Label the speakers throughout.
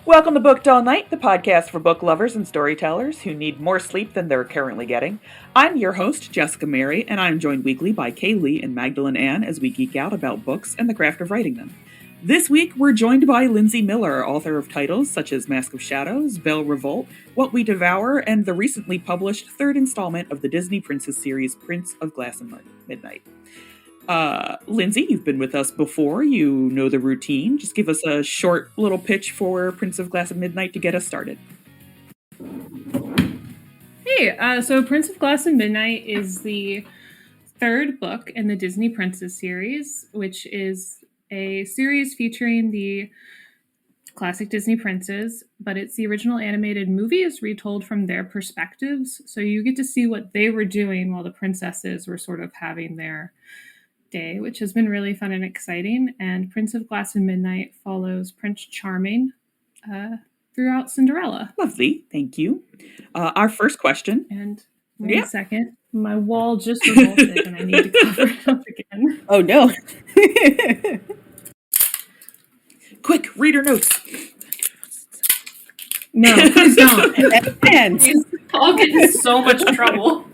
Speaker 1: Welcome to Booked All Night, the podcast for book lovers and storytellers who need more sleep than they're currently getting. I'm your host, Jessica Mary, and I'm joined weekly by Leigh and Magdalyn Ann as we geek out about books and the craft of writing them. This week, we're joined by Linsey Miller, author of titles such as Mask of Shadows, Belle Revolt, We Devour, and the recently published third installment of the Disney Princess series, Prince of Glass and Midnight. Linsey, you've been with us before. You know the routine. Just give us a short little pitch for Prince of Glass and Midnight to get us started.
Speaker 2: Hey, so Prince of Glass and Midnight is the third book in the Disney Princess series, which is a series featuring the classic Disney princes, but it's the original animated movie is retold from their perspectives. So you get to see what they were doing while the princesses were sort of having their day, which has been really fun and exciting. And Prince of Glass and Midnight follows Prince Charming throughout Cinderella.
Speaker 1: Lovely, thank you. Our first question.
Speaker 2: And one second, my wall just revolted and I need to cover it up again.
Speaker 3: Oh no.
Speaker 1: Quick, reader notes.
Speaker 2: No, please don't. I'll get in so much trouble.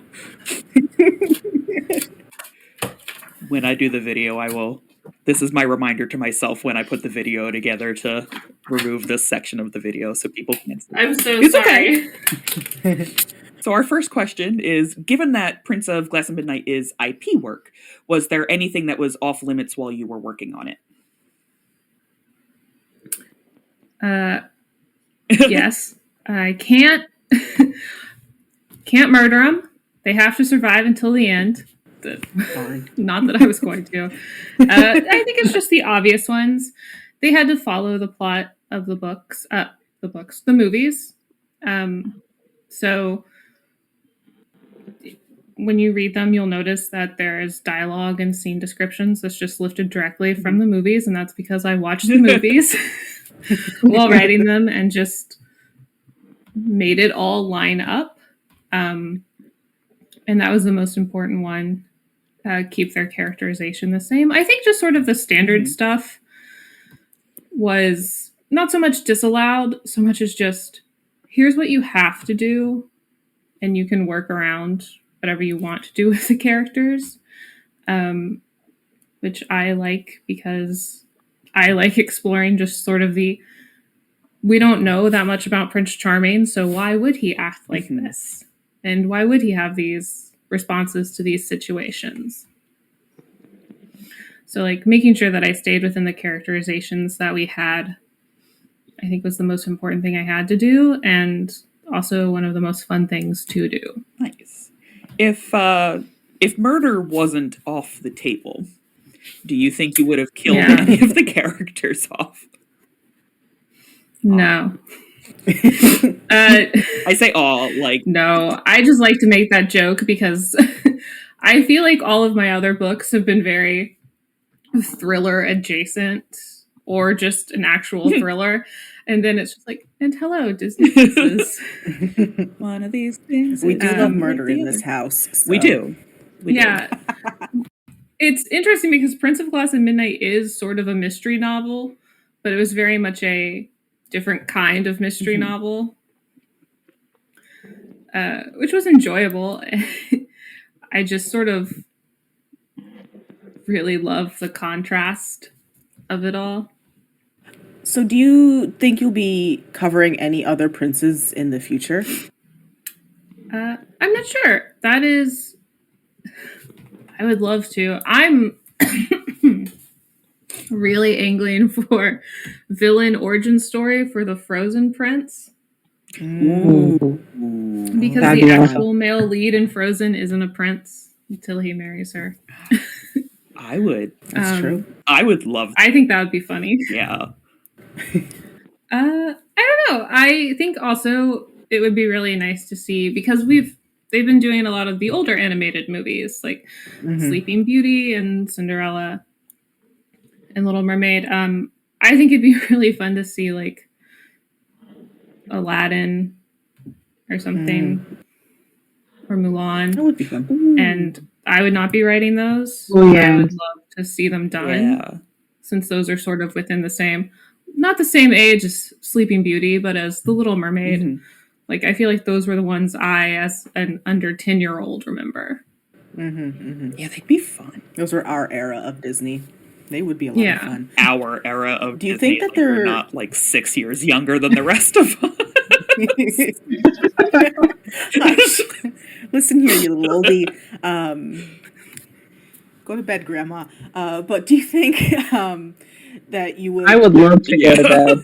Speaker 1: When I do the video, I will. This is my reminder to myself when I put the video together to remove this section of the video so people can't see.
Speaker 2: I'm so sorry.
Speaker 1: Okay. So our first question is, given that Prince of Glass and Midnight is IP work, was there anything that was off limits while you were working on it?
Speaker 2: Yes. I can't murder them. They have to survive until the end. Not that I was going to. I think it's just the obvious ones. They had to follow the plot of the movies. So when you read them, you'll notice that there is dialogue and scene descriptions that's just lifted directly from the movies, and that's because I watched the movies while writing them and just made it all line up. And that was the most important one. Keep their characterization the same. I think just sort of the standard stuff was not so much disallowed, so much as just, here's what you have to do, and you can work around whatever you want to do with the characters, which I like because I like exploring just sort of we don't know that much about Prince Charming, so why would he act like this? And why would he have these responses to these situations? So like making sure that I stayed within the characterizations that we had, I think was the most important thing I had to do, and also one of the most fun things to do.
Speaker 1: Nice. If murder wasn't off the table, do you think you would have killed any of the characters off?
Speaker 2: No.
Speaker 1: I say all, like...
Speaker 2: No, I just like to make that joke because I feel like all of my other books have been very thriller adjacent or just an actual thriller. And then it's just like, and hello, Disney Princess.
Speaker 1: One of these things.
Speaker 3: We do love murder in this house. So.
Speaker 1: We do.
Speaker 2: It's interesting because Prince of Glass and Midnight is sort of a mystery novel, but it was very much a different kind of mystery novel, which was enjoyable. I just sort of really love the contrast of it all.
Speaker 3: So do you think you'll be covering any other princes in the future?
Speaker 2: I'm not sure. That is... I would love to. I'm really angling for villain origin story for the Frozen prince.
Speaker 3: Ooh.
Speaker 2: Because the actual male lead in Frozen isn't a prince until he marries her.
Speaker 1: I would.
Speaker 3: That's true.
Speaker 1: I would love that.
Speaker 2: I think that would be funny.
Speaker 1: Yeah.
Speaker 2: I don't know. I think also it would be really nice to see, because they've been doing a lot of the older animated movies like Sleeping Beauty and Cinderella and Little Mermaid. I think it'd be really fun to see like Aladdin or something or Mulan.
Speaker 3: That would be fun.
Speaker 2: And I would not be writing those.
Speaker 4: Oh, yeah.
Speaker 2: I would love to see them done since those are sort of within the same. not the same age as Sleeping Beauty, but as The Little Mermaid.
Speaker 1: Mm-hmm.
Speaker 2: Like, I feel like those were the ones I, as an under 10-year-old, remember.
Speaker 1: Yeah, they'd be fun.
Speaker 3: Those were our era of Disney. They would be a lot of fun.
Speaker 1: Our era of
Speaker 3: Do you
Speaker 1: Disney,
Speaker 3: think that
Speaker 1: like,
Speaker 3: they're
Speaker 1: we're not like 6 years younger than the rest of us?
Speaker 3: Listen here, you little oldie. Go to bed, Grandma. But do you think that you would?
Speaker 4: I would love to go to bed.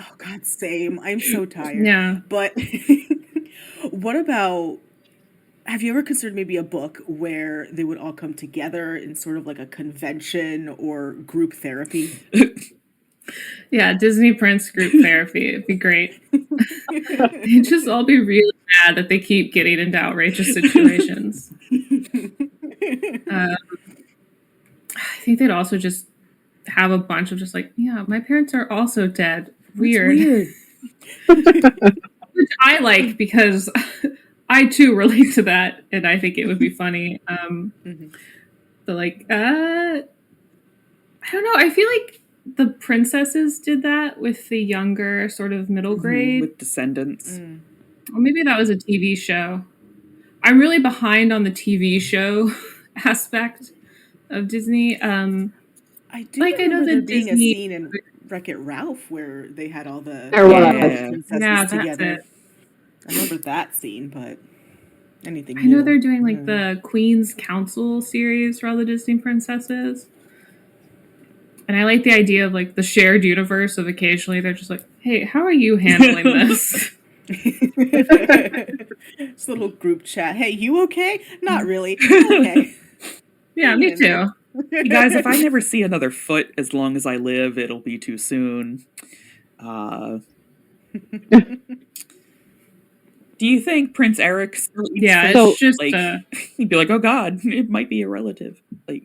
Speaker 3: Oh God, same. I'm so tired.
Speaker 2: Yeah.
Speaker 3: But what about? Have you ever considered maybe a book where they would all come together in sort of like a convention or group therapy?
Speaker 2: Yeah, Disney Prince group therapy. It'd be great. They'd just all be really mad that they keep getting into outrageous situations. I think they'd also just have a bunch of just like, yeah, my parents are also dead. Weird. Which I like because I too relate to that, and I think it would be funny. But like, I don't know. I feel like the princesses did that with the younger sort of middle grade.
Speaker 1: With Descendants.
Speaker 2: Or maybe that was a TV show. I'm really behind on the TV show aspect of Disney.
Speaker 3: I do
Speaker 2: like, I know
Speaker 3: remember
Speaker 2: that
Speaker 3: there being a
Speaker 2: Disney-
Speaker 3: scene in Wreck-It Ralph where they had all the
Speaker 4: There was.
Speaker 3: princesses
Speaker 2: Yeah, that's
Speaker 3: together.
Speaker 2: it.
Speaker 3: I remember that scene, but anything
Speaker 2: I know
Speaker 3: new?
Speaker 2: they're doing like the Queen's Council series for all the Disney princesses. And I like the idea of like the shared universe of occasionally they're just like, hey, how are you handling this?
Speaker 3: This little group chat. Hey, you okay? Not really. Okay.
Speaker 2: Yeah, me too.
Speaker 1: You guys, if I never see another foot as long as I live, it'll be too soon. Do you think Prince Eric still eats
Speaker 2: Yeah,
Speaker 1: fish?
Speaker 2: it's just
Speaker 1: like, he'd be like, oh God, it might be a relative. Like,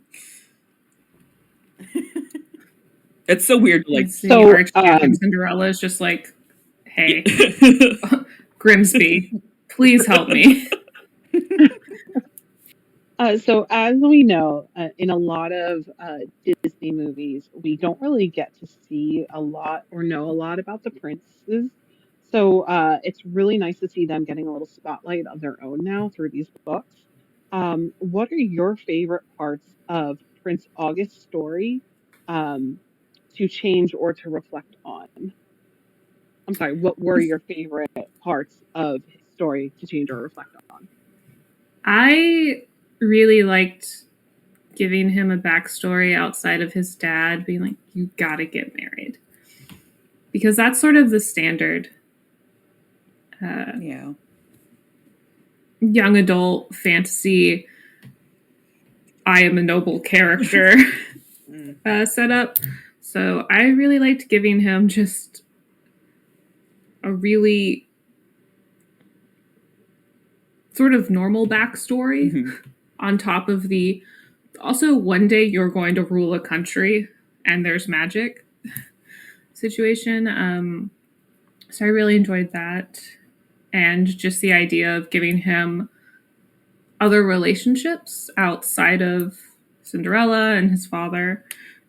Speaker 1: it's so weird. Like,
Speaker 4: So,
Speaker 2: Archie and Cinderella is just like, hey, Grimsby, please help me.
Speaker 4: So as we know, in a lot of Disney movies, we don't really get to see a lot or know a lot about the princes. So it's really nice to see them getting a little spotlight of their own now through these books. What are your favorite parts of Prince August's story to change or to reflect on? I'm sorry, what were your favorite parts of his story to change or reflect on?
Speaker 2: I really liked giving him a backstory outside of his dad being like, you gotta get married. Because that's sort of the standard
Speaker 1: yeah.
Speaker 2: young adult fantasy, I am a noble character setup. So I really liked giving him just a really sort of normal backstory on top of the also one day you're going to rule a country and there's magic situation. So I really enjoyed that. And just the idea of giving him other relationships outside of Cinderella and his father,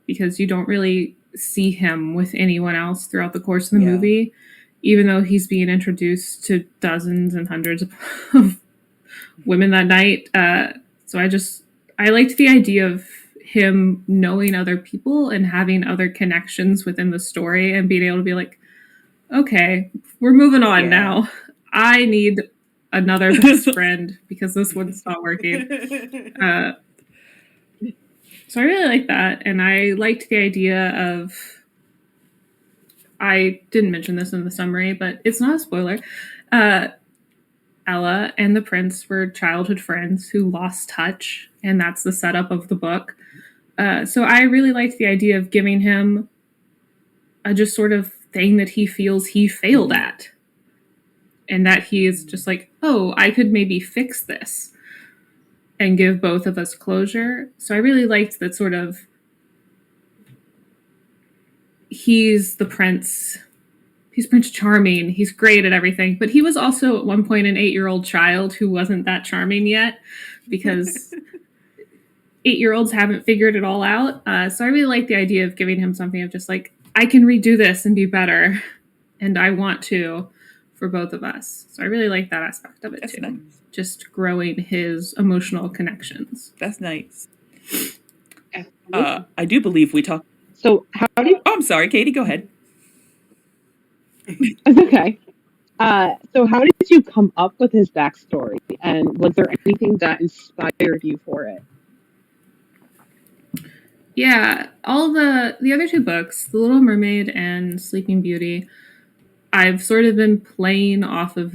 Speaker 2: because you don't really see him with anyone else throughout the course of the movie, even though he's being introduced to dozens and hundreds of women that night. So I liked the idea of him knowing other people and having other connections within the story and being able to be like, okay, we're moving on now. I need another best friend because this one's not working. So I really like that. And I liked the idea of, I didn't mention this in the summary, but it's not a spoiler. Ella and the prince were childhood friends who lost touch, and that's the setup of the book. So I really liked the idea of giving him a just sort of thing that he feels he failed at. And that he is just like, oh, I could maybe fix this and give both of us closure. So I really liked that sort of, he's the prince. He's Prince Charming. He's great at everything. But he was also at one point an 8-year-old child who wasn't that charming yet because 8-year-olds haven't figured it all out. So I really like the idea of giving him something of just like, I can redo this and be better, and I want to for both of us. So I really like that aspect of it too.
Speaker 1: Nice.
Speaker 2: Just growing his emotional connections.
Speaker 1: That's nice. I do believe we talked.
Speaker 4: So how do you?
Speaker 1: Oh, I'm sorry, Katie. Go ahead.
Speaker 4: It's okay. So how did you come up with his backstory, and was there anything that inspired you for it?
Speaker 2: Yeah, all the other two books, The Little Mermaid and Sleeping Beauty, I've sort of been playing off of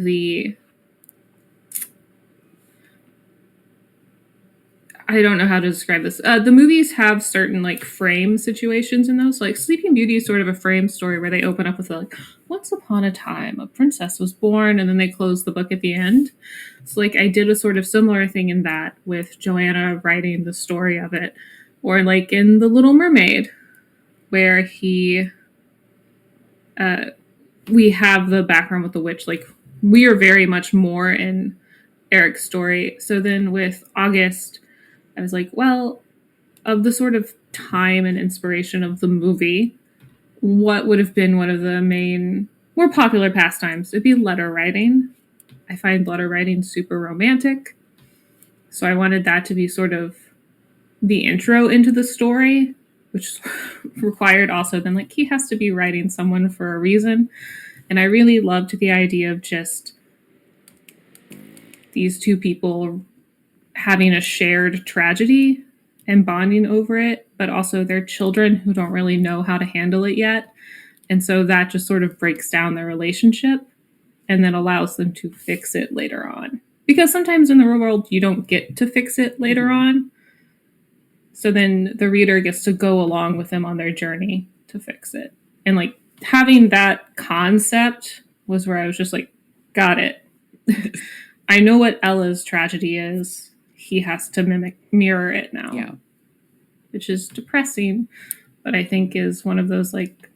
Speaker 2: I don't know how to describe this. The movies have certain like frame situations in those. Like Sleeping Beauty is sort of a frame story where they open up with like, once upon a time, a princess was born, and then they close the book at the end. So like I did a sort of similar thing in that with Joanna writing the story of it. Or like in The Little Mermaid, where we have the background with the witch. Like we are very much more in Eric's story. So then with August, I was like, well, of the sort of time and inspiration of the movie, what would have been one of the main, more popular pastimes? It'd be letter writing. I find letter writing super romantic. So I wanted that to be sort of the intro into the story, which required also then like he has to be writing someone for a reason. And I really loved the idea of just these two people having a shared tragedy and bonding over it, but also their children who don't really know how to handle it yet. And so that just sort of breaks down their relationship and then allows them to fix it later on. Because sometimes in the real world, you don't get to fix it later on. So then the reader gets to go along with them on their journey to fix it. And like having that concept was where I was just like, got it. I know what Ella's tragedy is. He has to mirror it now.
Speaker 1: Yeah.
Speaker 2: Which is depressing, but I think is one of those like,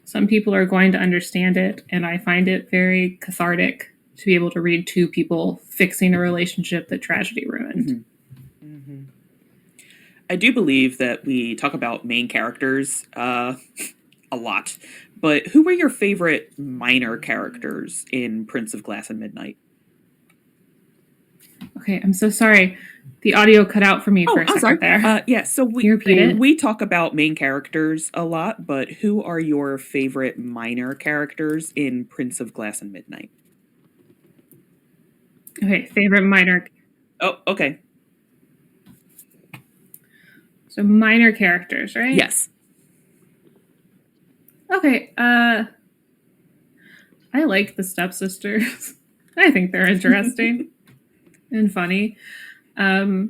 Speaker 2: some people are going to understand it. And I find it very cathartic to be able to read two people fixing a relationship that tragedy ruined.
Speaker 1: Mm-hmm. Mm-hmm. I do believe that we talk about main characters a lot, but who were your favorite minor characters in Prince of Glass and Midnight?
Speaker 2: Okay, I'm so sorry. The audio cut out for me for a second there.
Speaker 1: Yeah, so we talk about main characters a lot, but who are your favorite minor characters in Prince of Glass and Midnight?
Speaker 2: Okay, favorite minor.
Speaker 1: Oh, okay.
Speaker 2: So minor characters, right?
Speaker 1: Yes.
Speaker 2: Okay, I like the stepsisters. I think they're interesting and funny. I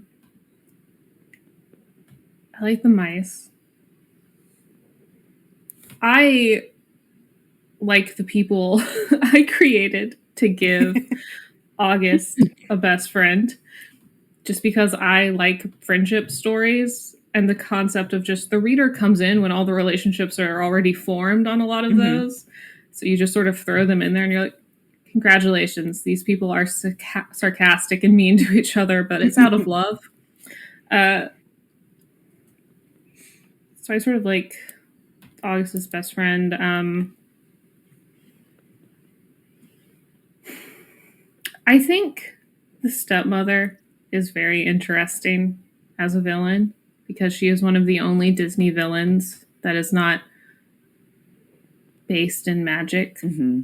Speaker 2: like the mice. I like the people I created to give August a best friend, just because I like friendship stories and the concept of just the reader comes in when all the relationships are already formed on a lot of those. So you just sort of throw them in there and you're like, congratulations, these people are sarcastic and mean to each other, but it's out of love. So I sort of like August's best friend. I think the stepmother is very interesting as a villain because she is one of the only Disney villains that is not based in magic. Mm-hmm.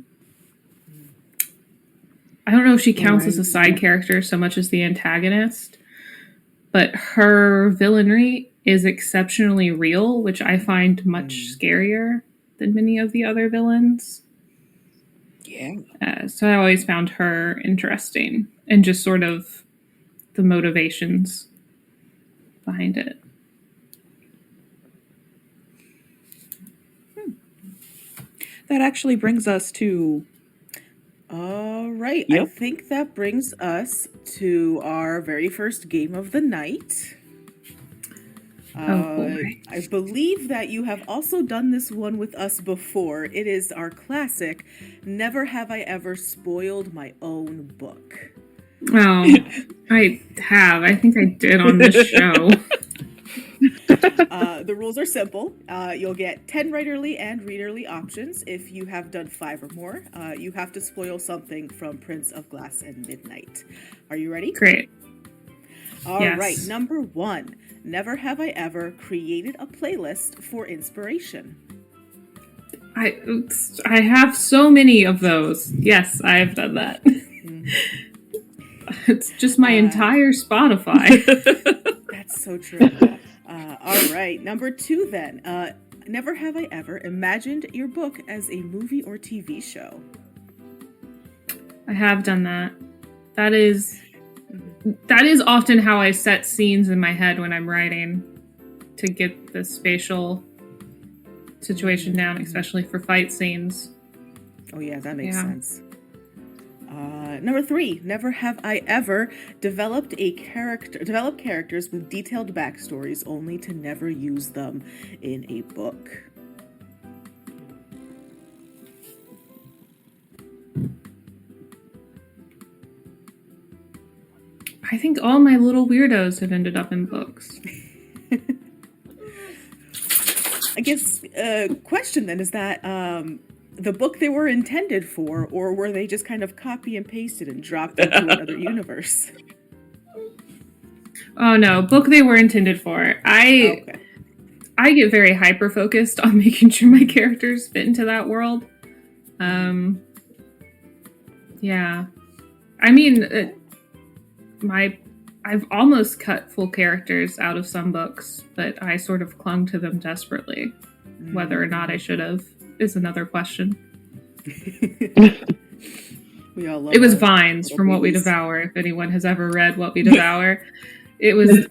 Speaker 2: I don't know if she counts as a side character so much as the antagonist, but her villainy is exceptionally real, which I find much scarier than many of the other villains. Yeah. So I always found her interesting and just sort of the motivations behind it.
Speaker 1: That actually brings us to...
Speaker 3: All right.
Speaker 1: Yep.
Speaker 3: I think that brings us to our very first game of the night. I believe that you have also done this one with us before. It is our classic, Never Have I Ever Spoiled My Own Book.
Speaker 2: Oh, I have. I think I did on this show.
Speaker 3: The rules are simple. You'll get 10 writerly and readerly options. If you have done 5 or more, you have to spoil something from Prince of Glass and Midnight. Are you ready?
Speaker 2: Great.
Speaker 3: All
Speaker 2: Yes.
Speaker 3: right, number 1. Never have I ever created a playlist for inspiration.
Speaker 2: I have so many of those. Yes, I have done that. It's just my entire Spotify.
Speaker 3: That's so true. All right, number 2 then. Never have I ever imagined your book as a movie or TV show.
Speaker 2: I have done that. That is often how I set scenes in my head when I'm writing to get the spatial situation down, especially for fight scenes.
Speaker 3: Oh yeah, that makes sense. Number 3, never have I ever developed characters with detailed backstories only to never use them in a book.
Speaker 2: I think all my little weirdos have ended up in books.
Speaker 3: I guess question then is that the book they were intended for, or were they just kind of copy and pasted and dropped into another universe?
Speaker 2: Oh no, book they were intended for. I get very hyper focused on making sure my characters fit into that world. Yeah, I mean, I've almost cut full characters out of some books, but I sort of clung to them desperately. Whether or not I should have is another question.
Speaker 3: We all love
Speaker 2: it was
Speaker 3: our
Speaker 2: Vines from What We
Speaker 3: babies.
Speaker 2: Devour. If anyone has ever read What We Devour, it was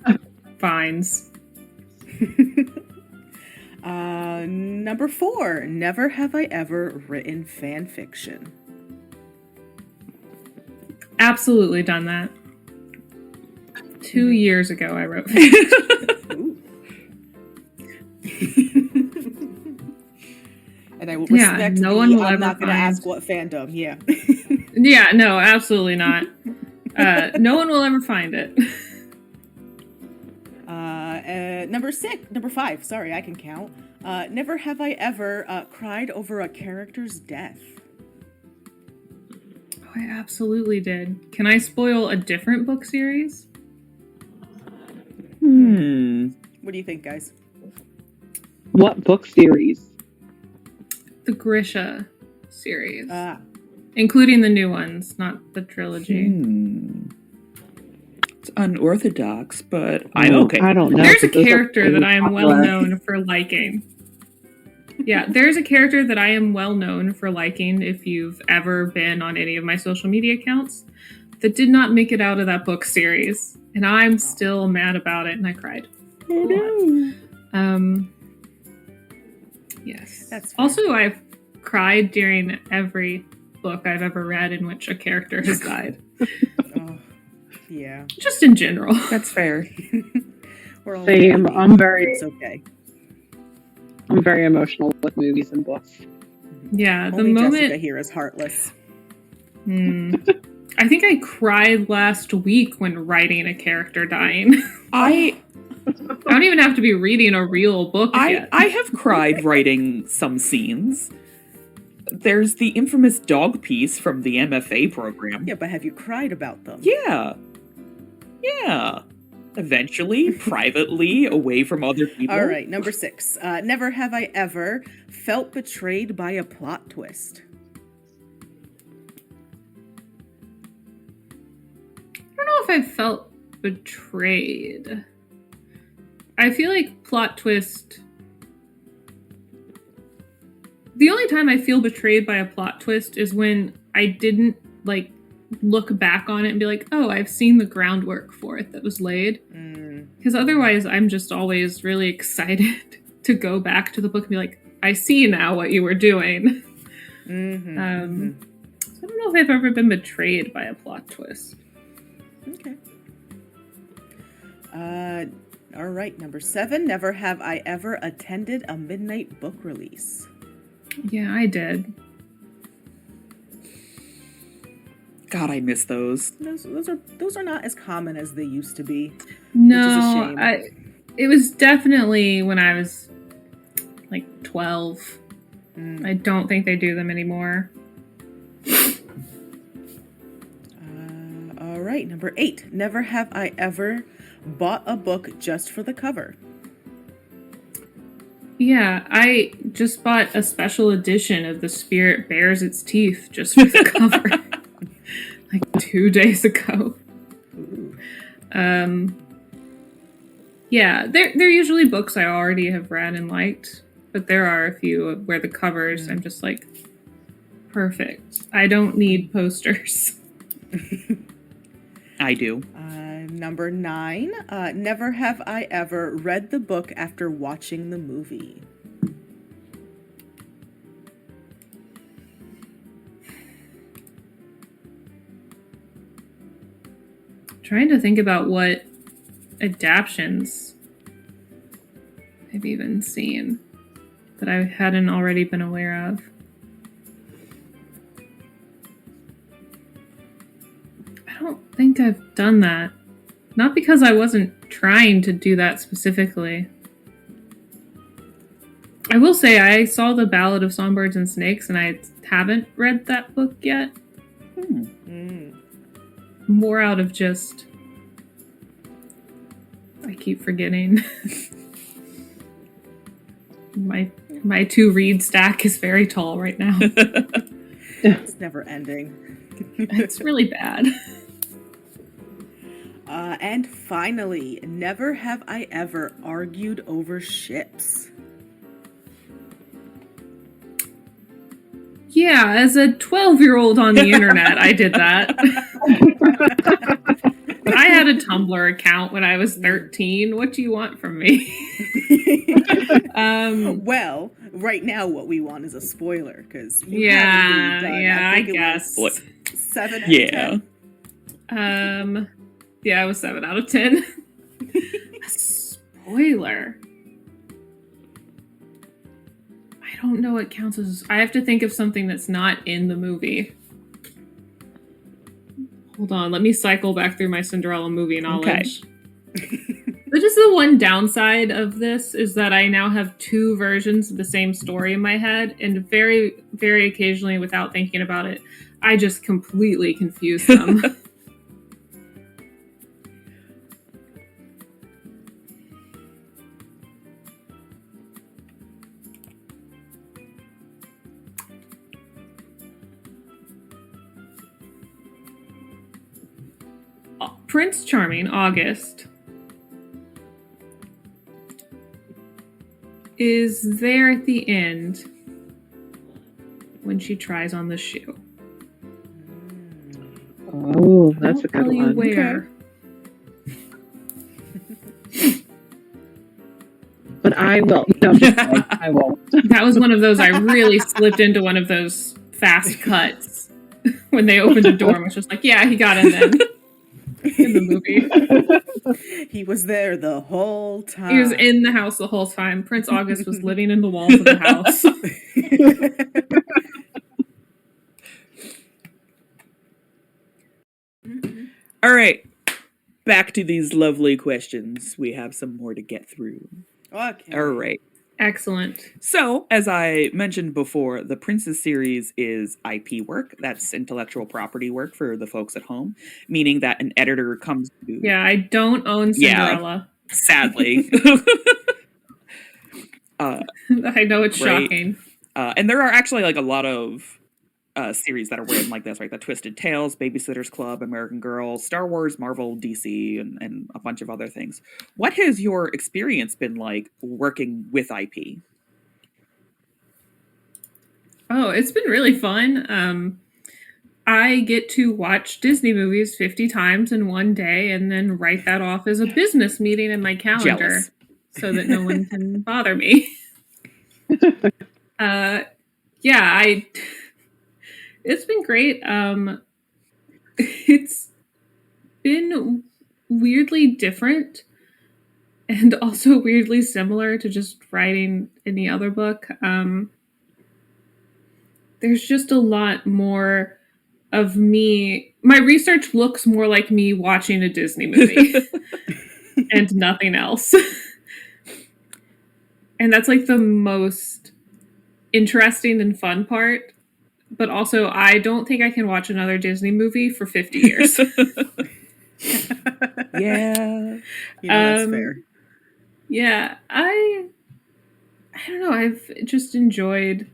Speaker 2: Vines.
Speaker 3: Number 4, never have I ever written fan fiction.
Speaker 2: Absolutely done that. 2 years ago, I wrote fan fiction.
Speaker 3: And I will respect
Speaker 2: no one will
Speaker 3: I'm
Speaker 2: ever
Speaker 3: not going to
Speaker 2: find-
Speaker 3: ask what fandom, yeah.
Speaker 2: Yeah, no, absolutely not. No one will ever find it.
Speaker 3: Number 5, sorry, I can count. Never have I ever cried over a character's death.
Speaker 2: Oh, I absolutely did. Can I spoil a different book series?
Speaker 3: What do you think, guys?
Speaker 4: What book series?
Speaker 2: The Grisha series. Including the new ones, not the trilogy.
Speaker 1: It's unorthodox, but I'm okay.
Speaker 4: I don't know.
Speaker 2: There's a
Speaker 4: Those are
Speaker 2: character
Speaker 4: pretty
Speaker 2: that I am well
Speaker 4: popular.
Speaker 2: known for liking. Yeah, there's a character that I am well known for liking if you've ever been on any of my social media accounts that did not make it out of that book series. And I'm still mad about it, and I cried.
Speaker 3: Oh, no.
Speaker 2: Yes.
Speaker 3: That's fair.
Speaker 2: Also, I've cried during every book I've ever read in which a character has died.
Speaker 3: Oh, yeah.
Speaker 2: Just in general.
Speaker 1: That's fair.
Speaker 3: We're all
Speaker 4: Same.
Speaker 3: It's okay.
Speaker 4: I'm very emotional with movies and books.
Speaker 2: Yeah, the
Speaker 3: Only
Speaker 2: moment...
Speaker 3: Jessica here is heartless.
Speaker 2: I think I cried last week when writing a character dying.
Speaker 1: I
Speaker 2: don't even have to be reading a real book yet.
Speaker 1: I have cried writing some scenes. There's the infamous dog piece from the MFA program.
Speaker 3: Yeah, but have you cried about them?
Speaker 1: Yeah. Eventually, privately, away from other people.
Speaker 3: All right, number 6. Never have I ever felt betrayed by a plot twist.
Speaker 2: I don't know if I felt betrayed. I feel like plot twist... The only time I feel betrayed by a plot twist is when I didn't, look back on it and be like, oh, I've seen the groundwork for it that was laid. Because otherwise, I'm just always really excited to go back to the book and be like, I see now what you were doing. So I don't know if I've ever been betrayed by a plot twist.
Speaker 3: Okay. All right, number 7. Never have I ever attended a midnight book release.
Speaker 2: Yeah, I did.
Speaker 3: God, I miss those. Those are not as common as they used to be.
Speaker 2: No,
Speaker 3: which is a shame.
Speaker 2: It was definitely when I was like 12. I don't think they do them anymore.
Speaker 3: All right, number 8. Never have I ever bought a book just for the cover.
Speaker 2: Yeah, I just bought a special edition of The Spirit Bares Its Teeth just for the cover. Like 2 days ago. Yeah, they're usually books I already have read and liked, but there are a few where the covers I'm just like, perfect. I don't need posters.
Speaker 1: I do.
Speaker 3: Number 9. Never have I ever read the book after watching the movie.
Speaker 2: Trying to think about what adaptions I've even seen that I hadn't already been aware of. I don't think I've done that. Not because I wasn't trying to do that specifically. I will say I saw The Ballad of Songbirds and Snakes and I haven't read that book yet. More out of just... I keep forgetting. My to read stack is very tall right now.
Speaker 3: It's never ending.
Speaker 2: It's really bad.
Speaker 3: And finally, never have I ever argued over ships.
Speaker 2: Yeah, as a 12-year-old on the internet, I did that. I had a Tumblr account when I was 13. What do you want from me?
Speaker 3: Well, right now what we want is a spoiler, because
Speaker 2: I guess.
Speaker 3: 7 out of 10.
Speaker 2: Yeah, I was 7 out of 10. A spoiler. I don't know what counts as... I have to think of something that's not in the movie. Hold on, let me cycle back through my Cinderella movie knowledge. Which is the one downside of this, is that I now have 2 versions of the same story in my head, and very, very occasionally, without thinking about it, I just completely confuse them. Prince Charming, August, is there at the end when she tries on the shoe.
Speaker 4: Oh, that's a good
Speaker 2: Tell you
Speaker 4: one.
Speaker 2: where.
Speaker 3: Okay.
Speaker 4: But I will. No, I'm just kidding. I won't.
Speaker 2: That was one of those, I really slipped into one of those fast cuts when they opened the door and was just like, yeah, he got in then. In the movie.
Speaker 3: He was there the whole time.
Speaker 2: He was in the house the whole time. Prince August was living in the walls of the house.
Speaker 1: All right. Back to these lovely questions. We have some more to get through.
Speaker 3: Okay.
Speaker 1: All right.
Speaker 2: Excellent.
Speaker 1: So, as I mentioned before, the Princess series is IP work. That's intellectual property work for the folks at home, meaning that an editor comes to...
Speaker 2: Yeah, I don't own Cinderella.
Speaker 1: Yeah, sadly.
Speaker 2: I know it's shocking.
Speaker 1: And there are actually like a lot of series that are written like this, right? The Twisted Tales, Babysitter's Club, American Girl, Star Wars, Marvel, DC, and a bunch of other things. What has your experience been like working with IP?
Speaker 2: Oh, it's been really fun. I get to watch Disney movies 50 times in one day and then write that off as a business meeting in my calendar.
Speaker 1: Jealous.
Speaker 2: So that no one can bother me. It's been great. It's been weirdly different and also weirdly similar to just writing any other book. There's just a lot more of me. My research looks more like me watching a Disney movie and nothing else. And that's like the most interesting and fun part. But also, I don't think I can watch another Disney movie for 50 years.
Speaker 3: Yeah. That's fair.
Speaker 2: Yeah, I don't know. I've just enjoyed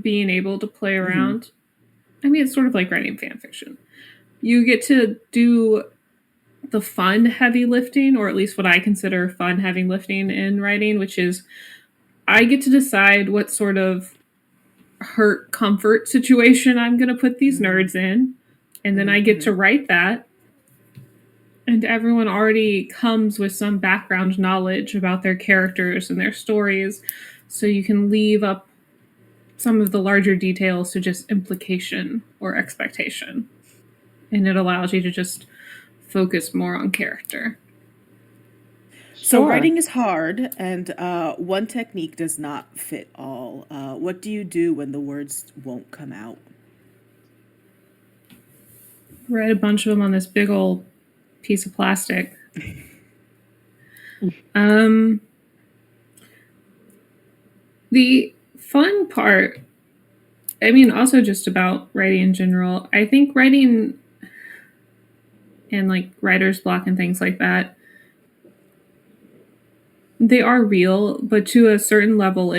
Speaker 2: being able to play around. Mm-hmm. I mean, it's sort of like writing fan fiction. You get to do the fun heavy lifting, or at least what I consider fun heavy lifting in writing, which is I get to decide what sort of hurt comfort situation I'm going to put these nerds in. And then I get to write that. And everyone already comes with some background knowledge about their characters and their stories. So you can leave up some of the larger details to just implication or expectation. And it allows you to just focus more on character.
Speaker 3: So writing is hard, and one technique does not fit all. What do you do when the words won't come out?
Speaker 2: Write a bunch of them on this big old piece of plastic. The fun part, I mean, also just about writing in general, I think writing and like writer's block and things like that, they are real, but to a certain level,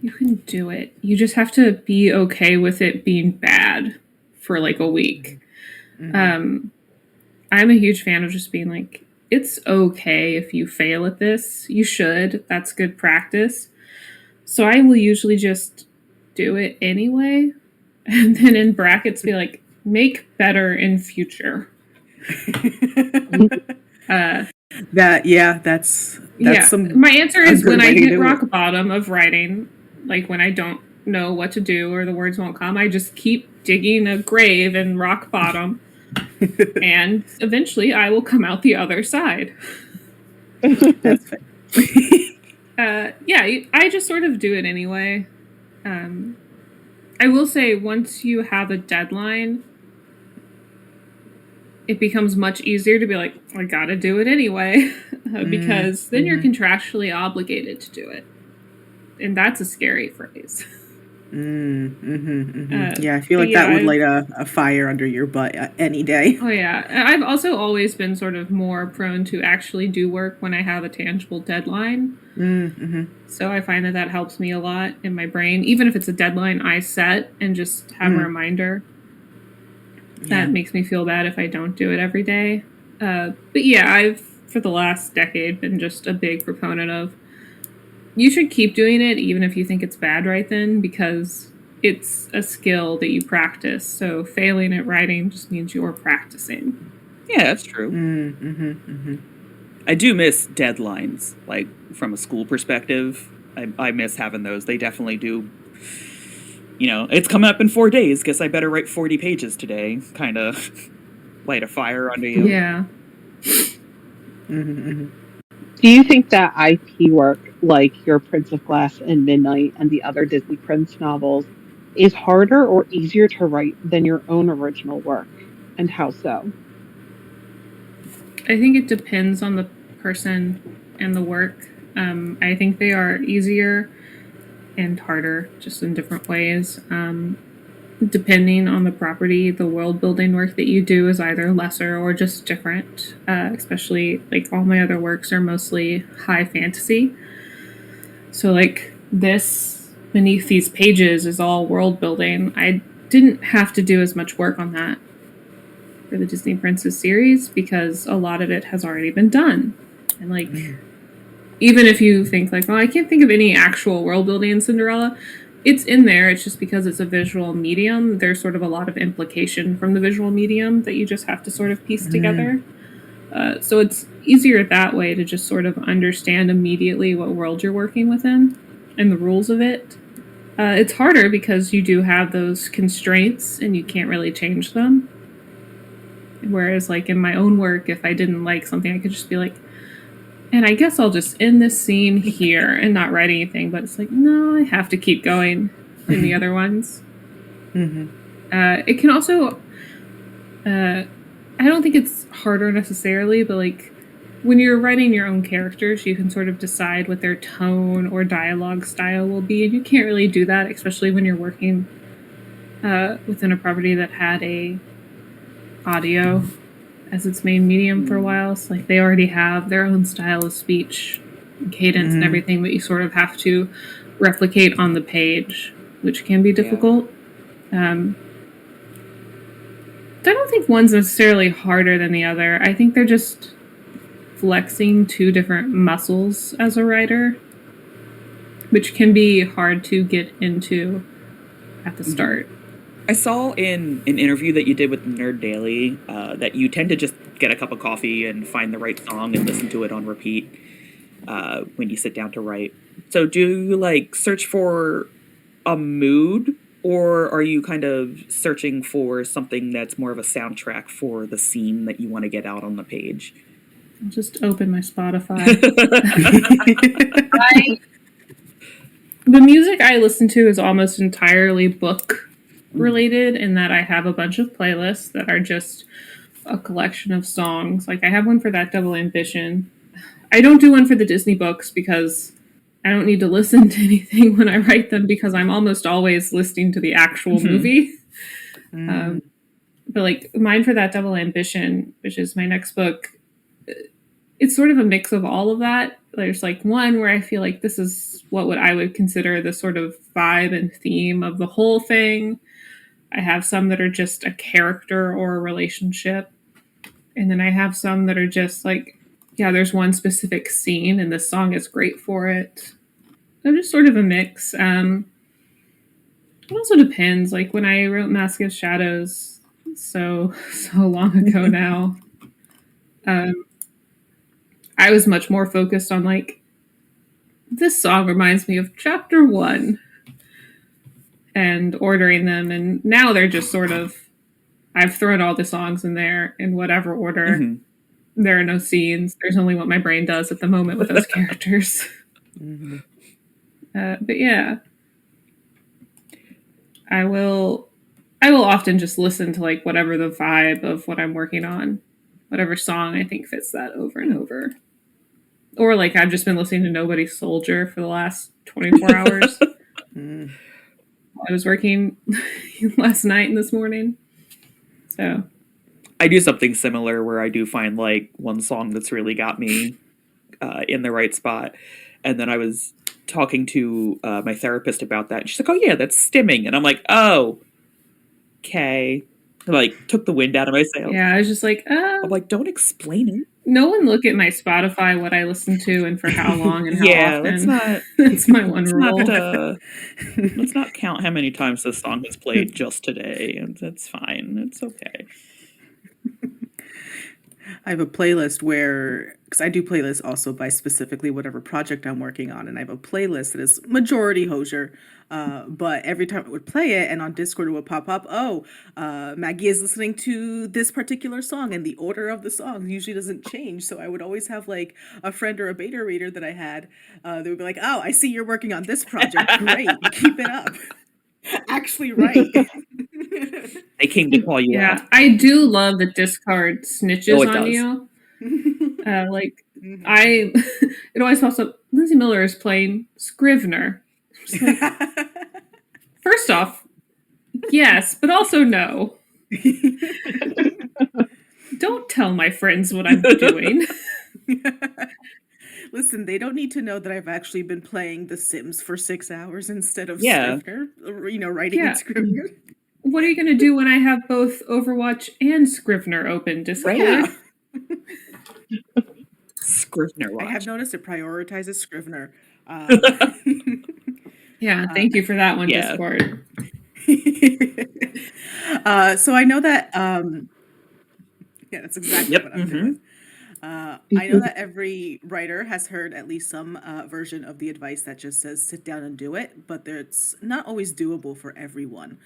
Speaker 2: you can do it. You just have to be okay with it being bad for like a week. Mm-hmm. I'm a huge fan of just being like, it's okay if you fail at this. You should. That's good practice. So I will usually just do it anyway. And then in brackets be like, make better in future.
Speaker 3: That's some.
Speaker 2: My answer is when I hit rock bottom of writing, like when I don't know what to do or the words won't come, I just keep digging a grave in rock bottom. And eventually I will come out the other side.
Speaker 3: That's fair.
Speaker 2: I just sort of do it anyway. I will say once you have a deadline, it becomes much easier to be like, I gotta do it anyway, because then you're contractually obligated to do it. And that's a scary phrase.
Speaker 3: Yeah, I feel like that would light a fire under your butt any day.
Speaker 2: Oh, yeah. I've also always been sort of more prone to actually do work when I have a tangible deadline. So I find that helps me a lot in my brain, even if it's a deadline I set and just have a reminder. That makes me feel bad if I don't do it every day. But yeah, I've, for the last decade, been just a big proponent of you should keep doing it even if you think it's bad right then, because it's a skill that you practice. So failing at writing just means you're practicing.
Speaker 1: Yeah, that's true. I do miss deadlines, like from a school perspective. I miss having those. They definitely do. You know, it's coming up in 4 days. Guess I better write 40 pages today. Kind of light a fire under you.
Speaker 2: Yeah.
Speaker 4: Do you think that IP work, like your Prince of Glass and Midnight and the other Disney Prince novels, is harder or easier to write than your own original work? And how so?
Speaker 2: I think it depends on the person and the work. I think they are easier and harder, just in different ways. Depending on the property, the world building work that you do is either lesser or just different. Especially, like, all my other works are mostly high fantasy. So, like, this, Beneath These Pages, is all world building. I didn't have to do as much work on that for the Disney Princess series because a lot of it has already been done. And, like, even if you think, like, well, I can't think of any actual world building in Cinderella, it's in there. It's just because it's a visual medium. There's sort of a lot of implication from the visual medium that you just have to sort of piece together. So it's easier that way to just sort of understand immediately what world you're working within and the rules of it. It's harder because you do have those constraints and you can't really change them. Whereas, like, in my own work, if I didn't like something, I could just be like, and I guess I'll just end this scene here and not write anything. But it's like, no, I have to keep going in the other ones. It can also, I don't think it's harder necessarily, but, like, when you're writing your own characters, you can sort of decide what their tone or dialogue style will be, and you can't really do that, especially when you're working within a property that had a audio as its main medium for a while. So like they already have their own style of speech, cadence, and everything that you sort of have to replicate on the page, which can be difficult. I don't think one's necessarily harder than the other. I think they're just flexing two different muscles as a writer, which can be hard to get into at the start.
Speaker 1: I saw in an interview that you did with Nerd Daily that you tend to just get a cup of coffee and find the right song and listen to it on repeat when you sit down to write. So do you like search for a mood, or are you kind of searching for something that's more of a soundtrack for the scene that you want to get out on the page?
Speaker 2: I'll just open my Spotify. The music I listen to is almost entirely book related, in that I have a bunch of playlists that are just a collection of songs. Like I have one for That Double Ambition. I don't do one for the Disney books because I don't need to listen to anything when I write them, because I'm almost always listening to the actual movie. But like mine for That Double Ambition, which is my next book, it's sort of a mix of all of that. There's like one where I feel like this is what I would consider the sort of vibe and theme of the whole thing. I have some that are just a character or a relationship. And then I have some that are just like, yeah, there's one specific scene and this song is great for it. So just sort of a mix. It also depends. Like when I wrote Mask of Shadows so long ago now, I was much more focused on like, this song reminds me of chapter 1 and ordering them. And now they're just sort of, I've thrown all the songs in there in whatever order. There are no scenes. There's only what my brain does at the moment with those characters. But yeah, I will often just listen to like whatever the vibe of what I'm working on, whatever song I think fits that over and over. Or like I've just been listening to Nobody's Soldier for the last 24 hours. I was working last night and this morning. So
Speaker 1: I do something similar where I do find like one song that's really got me in the right spot. And then I was talking to my therapist about that. And she's like, oh yeah, that's stimming. And I'm like, oh, okay. Like took the wind out of my sails.
Speaker 2: Yeah, I was just like,
Speaker 1: I'm like, don't explain it.
Speaker 2: No one look at my Spotify, what I listen to and for how long and how often.
Speaker 1: Let's not.
Speaker 2: That's my one rule.
Speaker 1: Let's not count how many times this song has played just today. And that's fine. It's okay.
Speaker 3: I have a playlist where, because I do playlists also by specifically whatever project I'm working on, and I have a playlist that is majority Hosier, but every time it would play it, and on Discord it would pop up, Maggie is listening to this particular song, and the order of the song usually doesn't change, so I would always have like a friend or a beta reader that I had, they would be like, oh, I see you're working on this project, great, keep it up. Actually right.
Speaker 1: They came to call you out.
Speaker 2: I do love that Discord snitches on you. It always pops up, Linsey Miller is playing Scrivener. Like, first off, yes, but also no. Don't tell my friends what I'm doing.
Speaker 3: Listen, they don't need to know that I've actually been playing The Sims for 6 hours instead of Scrivener, writing in Scrivener.
Speaker 2: What are you going to do when I have both Overwatch and Scrivener open? Discord?
Speaker 3: Yeah.
Speaker 1: Scrivener watch.
Speaker 3: I have noticed it prioritizes Scrivener.
Speaker 2: Thank you for that one, Discord.
Speaker 3: So I know that, that's exactly what I'm doing. I know that every writer has heard at least some version of the advice that just says sit down and do it, but it's not always doable for everyone.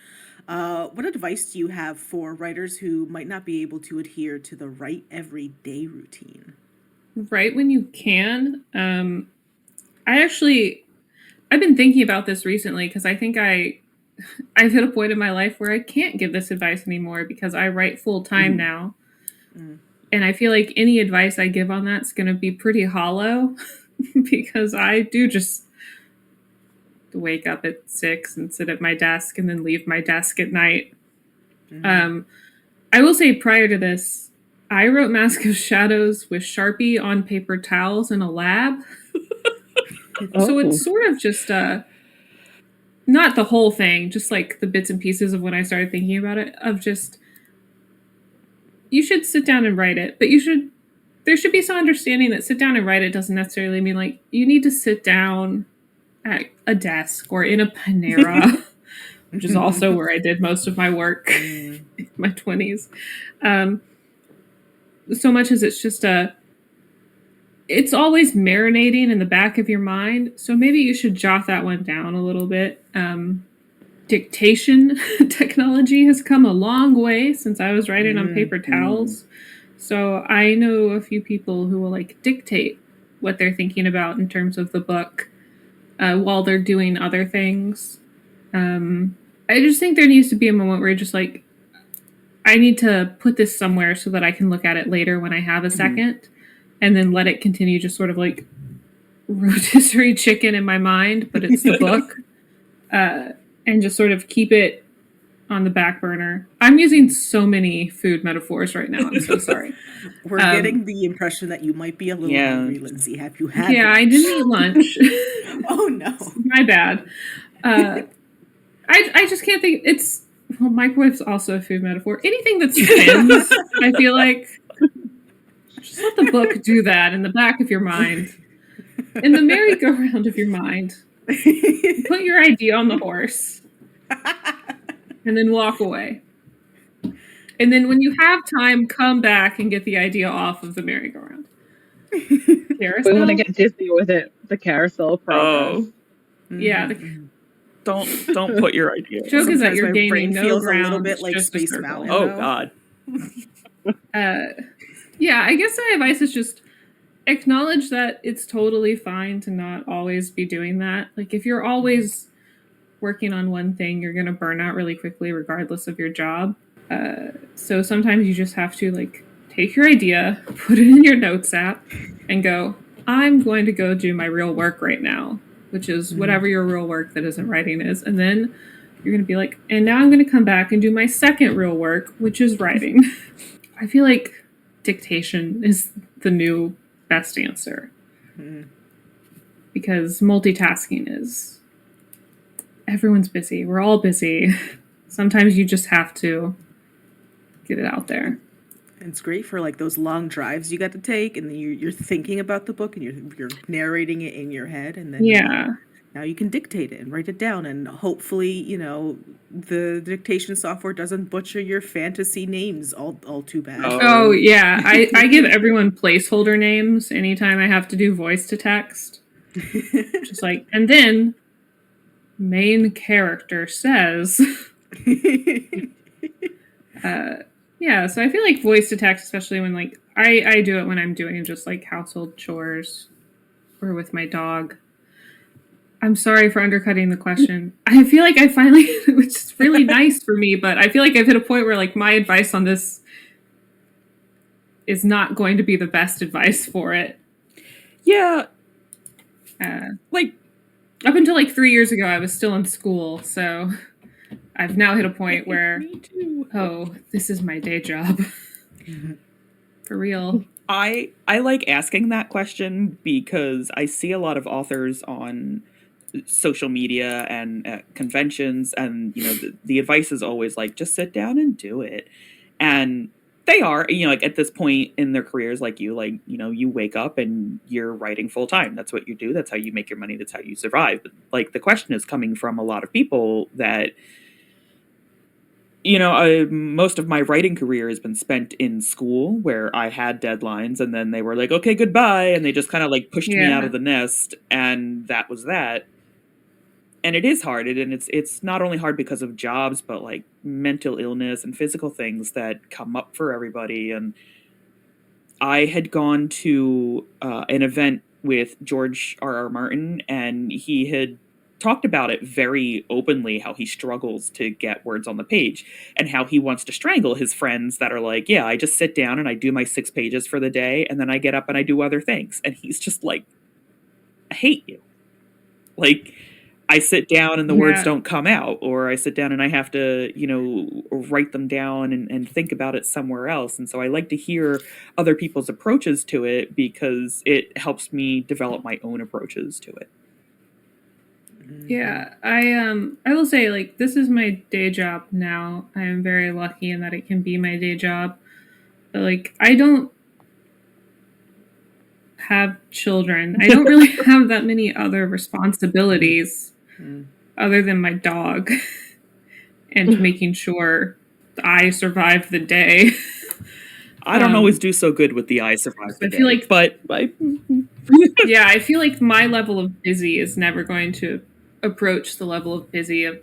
Speaker 3: What advice do you have for writers who might not be able to adhere to the write every day routine?
Speaker 2: Write when you can. I've been thinking about this recently because I think I've hit a point in my life where I can't give this advice anymore because I write full time now. And I feel like any advice I give on that's going to be pretty hollow because I do just wake up at 6 and sit at my desk and then leave my desk at night. Mm-hmm. I will say prior to this, I wrote Mask of Shadows with Sharpie on paper towels in a lab. So it's sort of just not the whole thing, just like the bits and pieces of when I started thinking about it, of just, you should sit down and write it, but there should be some understanding that sit down and write it doesn't necessarily mean like you need to sit down at a desk or in a Panera, which is also where I did most of my work in my 20s. So much as it's just it's always marinating in the back of your mind. So maybe you should jot that one down a little bit. Dictation technology has come a long way since I was writing on paper towels. So I know a few people who will like dictate what they're thinking about in terms of the book while they're doing other things. I just think there needs to be a moment where you're just like, I need to put this somewhere so that I can look at it later when I have a second, and then let it continue just sort of like rotisserie chicken in my mind, but it's the book. And just sort of keep it on the back burner. I'm using so many food metaphors right now. I'm so sorry.
Speaker 3: We're getting the impression that you might be a little hungry, Linsey. Have you had lunch?
Speaker 2: I didn't eat lunch.
Speaker 3: Oh, no.
Speaker 2: My bad. I just can't think. Microwave's also a food metaphor. Anything that spins, I feel like, just let the book do that in the back of your mind. In the merry-go-round of your mind. Put your idea on the horse. And then walk away. And then when you have time, come back and get the idea off of the merry-go-round.
Speaker 4: We want to get Disney with it. The carousel progress.
Speaker 2: Oh. Yeah.
Speaker 1: Don't put your idea.
Speaker 2: Joke is that you're gaining no
Speaker 3: feels
Speaker 2: ground.
Speaker 3: A little bit like Space Mountain.
Speaker 1: Oh, God.
Speaker 2: Yeah, I guess my advice is just acknowledge that it's totally fine to not always be doing that. Like, if you're always working on one thing, you're going to burn out really quickly regardless of your job. So sometimes you just have to, like, take your idea, put it in your notes app, and go, I'm going to go do my real work right now, which is whatever your real work that isn't writing is. And then you're going to be like, and now I'm going to come back and do my second real work, which is writing. I feel like dictation is the new best answer. Because multitasking is, everyone's busy. We're all busy. Sometimes you just have to get it out there.
Speaker 3: It's great for like those long drives you got to take, and then you're thinking about the book and you're narrating it in your head, and then now you can dictate it and write it down, and hopefully the dictation software doesn't butcher your fantasy names all too bad.
Speaker 2: Oh yeah, I give everyone placeholder names anytime I have to do voice to text. Just like, and then main character says. Yeah, so I feel like voice to text, especially when like I do it when I'm doing just like household chores or with my dog. I'm sorry for undercutting the question. I feel like I finally, which is really nice for me, but I feel like I've hit a point where like my advice on this is not going to be the best advice for it.
Speaker 1: Yeah.
Speaker 2: Like up until like 3 years ago, I was still in school, so I've now hit a point where, oh, this is my day job. For real.
Speaker 1: I like asking that question because I see a lot of authors on social media and at conventions, and the advice is always like, just sit down and do it. And they are, like at this point in their careers, like you wake up and you're writing full time. That's what you do. That's how you make your money. That's how you survive. But like the question is coming from a lot of people that, most of my writing career has been spent in school where I had deadlines and then they were like, okay, goodbye. And they just kind of like pushed me out of the nest, and that was that. And it is hard. And it's not only hard because of jobs, but like mental illness and physical things that come up for everybody. And I had gone to an event with George R.R. Martin, and he had talked about it very openly, how he struggles to get words on the page and how he wants to strangle his friends that are like, yeah, I just sit down and I do my 6 pages for the day and then I get up and I do other things. And he's just like, I hate you. Like, I sit down and the words don't come out, or I sit down and I have to, write them down and think about it somewhere else. And so I like to hear other people's approaches to it because it helps me develop my own approaches to it.
Speaker 2: Yeah, I will say, like, this is my day job now. I am very lucky in that it can be my day job. But, like, I don't have children. I don't really have that many other responsibilities other than my dog and making sure I survive the day.
Speaker 1: I don't always do so good with the I survive the day.
Speaker 2: Feel like,
Speaker 1: but
Speaker 2: yeah, I feel like my level of busy is never going to approach the level of busy of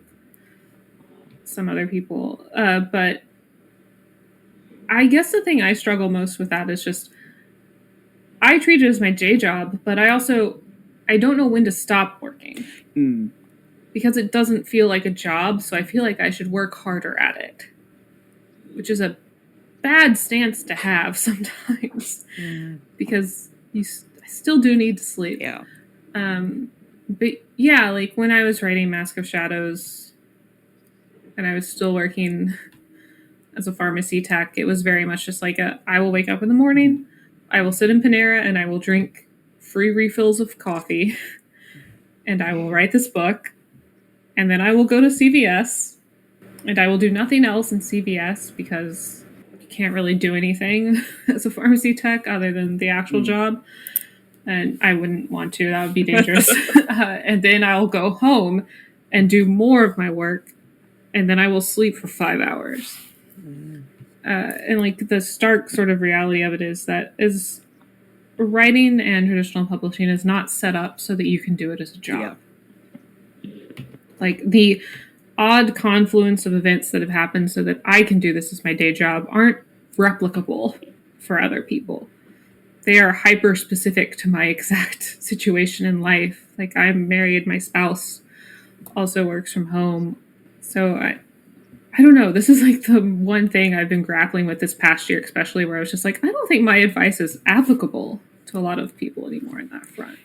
Speaker 2: some other people. But I guess the thing I struggle most with that is just, I treat it as my day job, but I don't know when to stop working. Because it doesn't feel like a job, so I feel like I should work harder at it. Which is a bad stance to have sometimes. Because I still do need to sleep.
Speaker 1: Yeah.
Speaker 2: But yeah, like when I was writing Mask of Shadows and I was still working as a pharmacy tech, it was very much just like I will wake up in the morning, I will sit in Panera and I will drink free refills of coffee and I will write this book and then I will go to CVS and I will do nothing else in CVS because you can't really do anything as a pharmacy tech other than the actual job. And I wouldn't want to. That would be dangerous. And then I'll go home and do more of my work. And then I will sleep for 5 hours. And like the stark sort of reality of it is that writing and traditional publishing is not set up so that you can do it as a job. Yeah. Like the odd confluence of events that have happened so that I can do this as my day job aren't replicable for other people. They are hyper specific to my exact situation in life. Like I'm married, my spouse also works from home. So I don't know. This is like the one thing I've been grappling with this past year, especially where I was just like, I don't think my advice is applicable to a lot of people anymore in that front.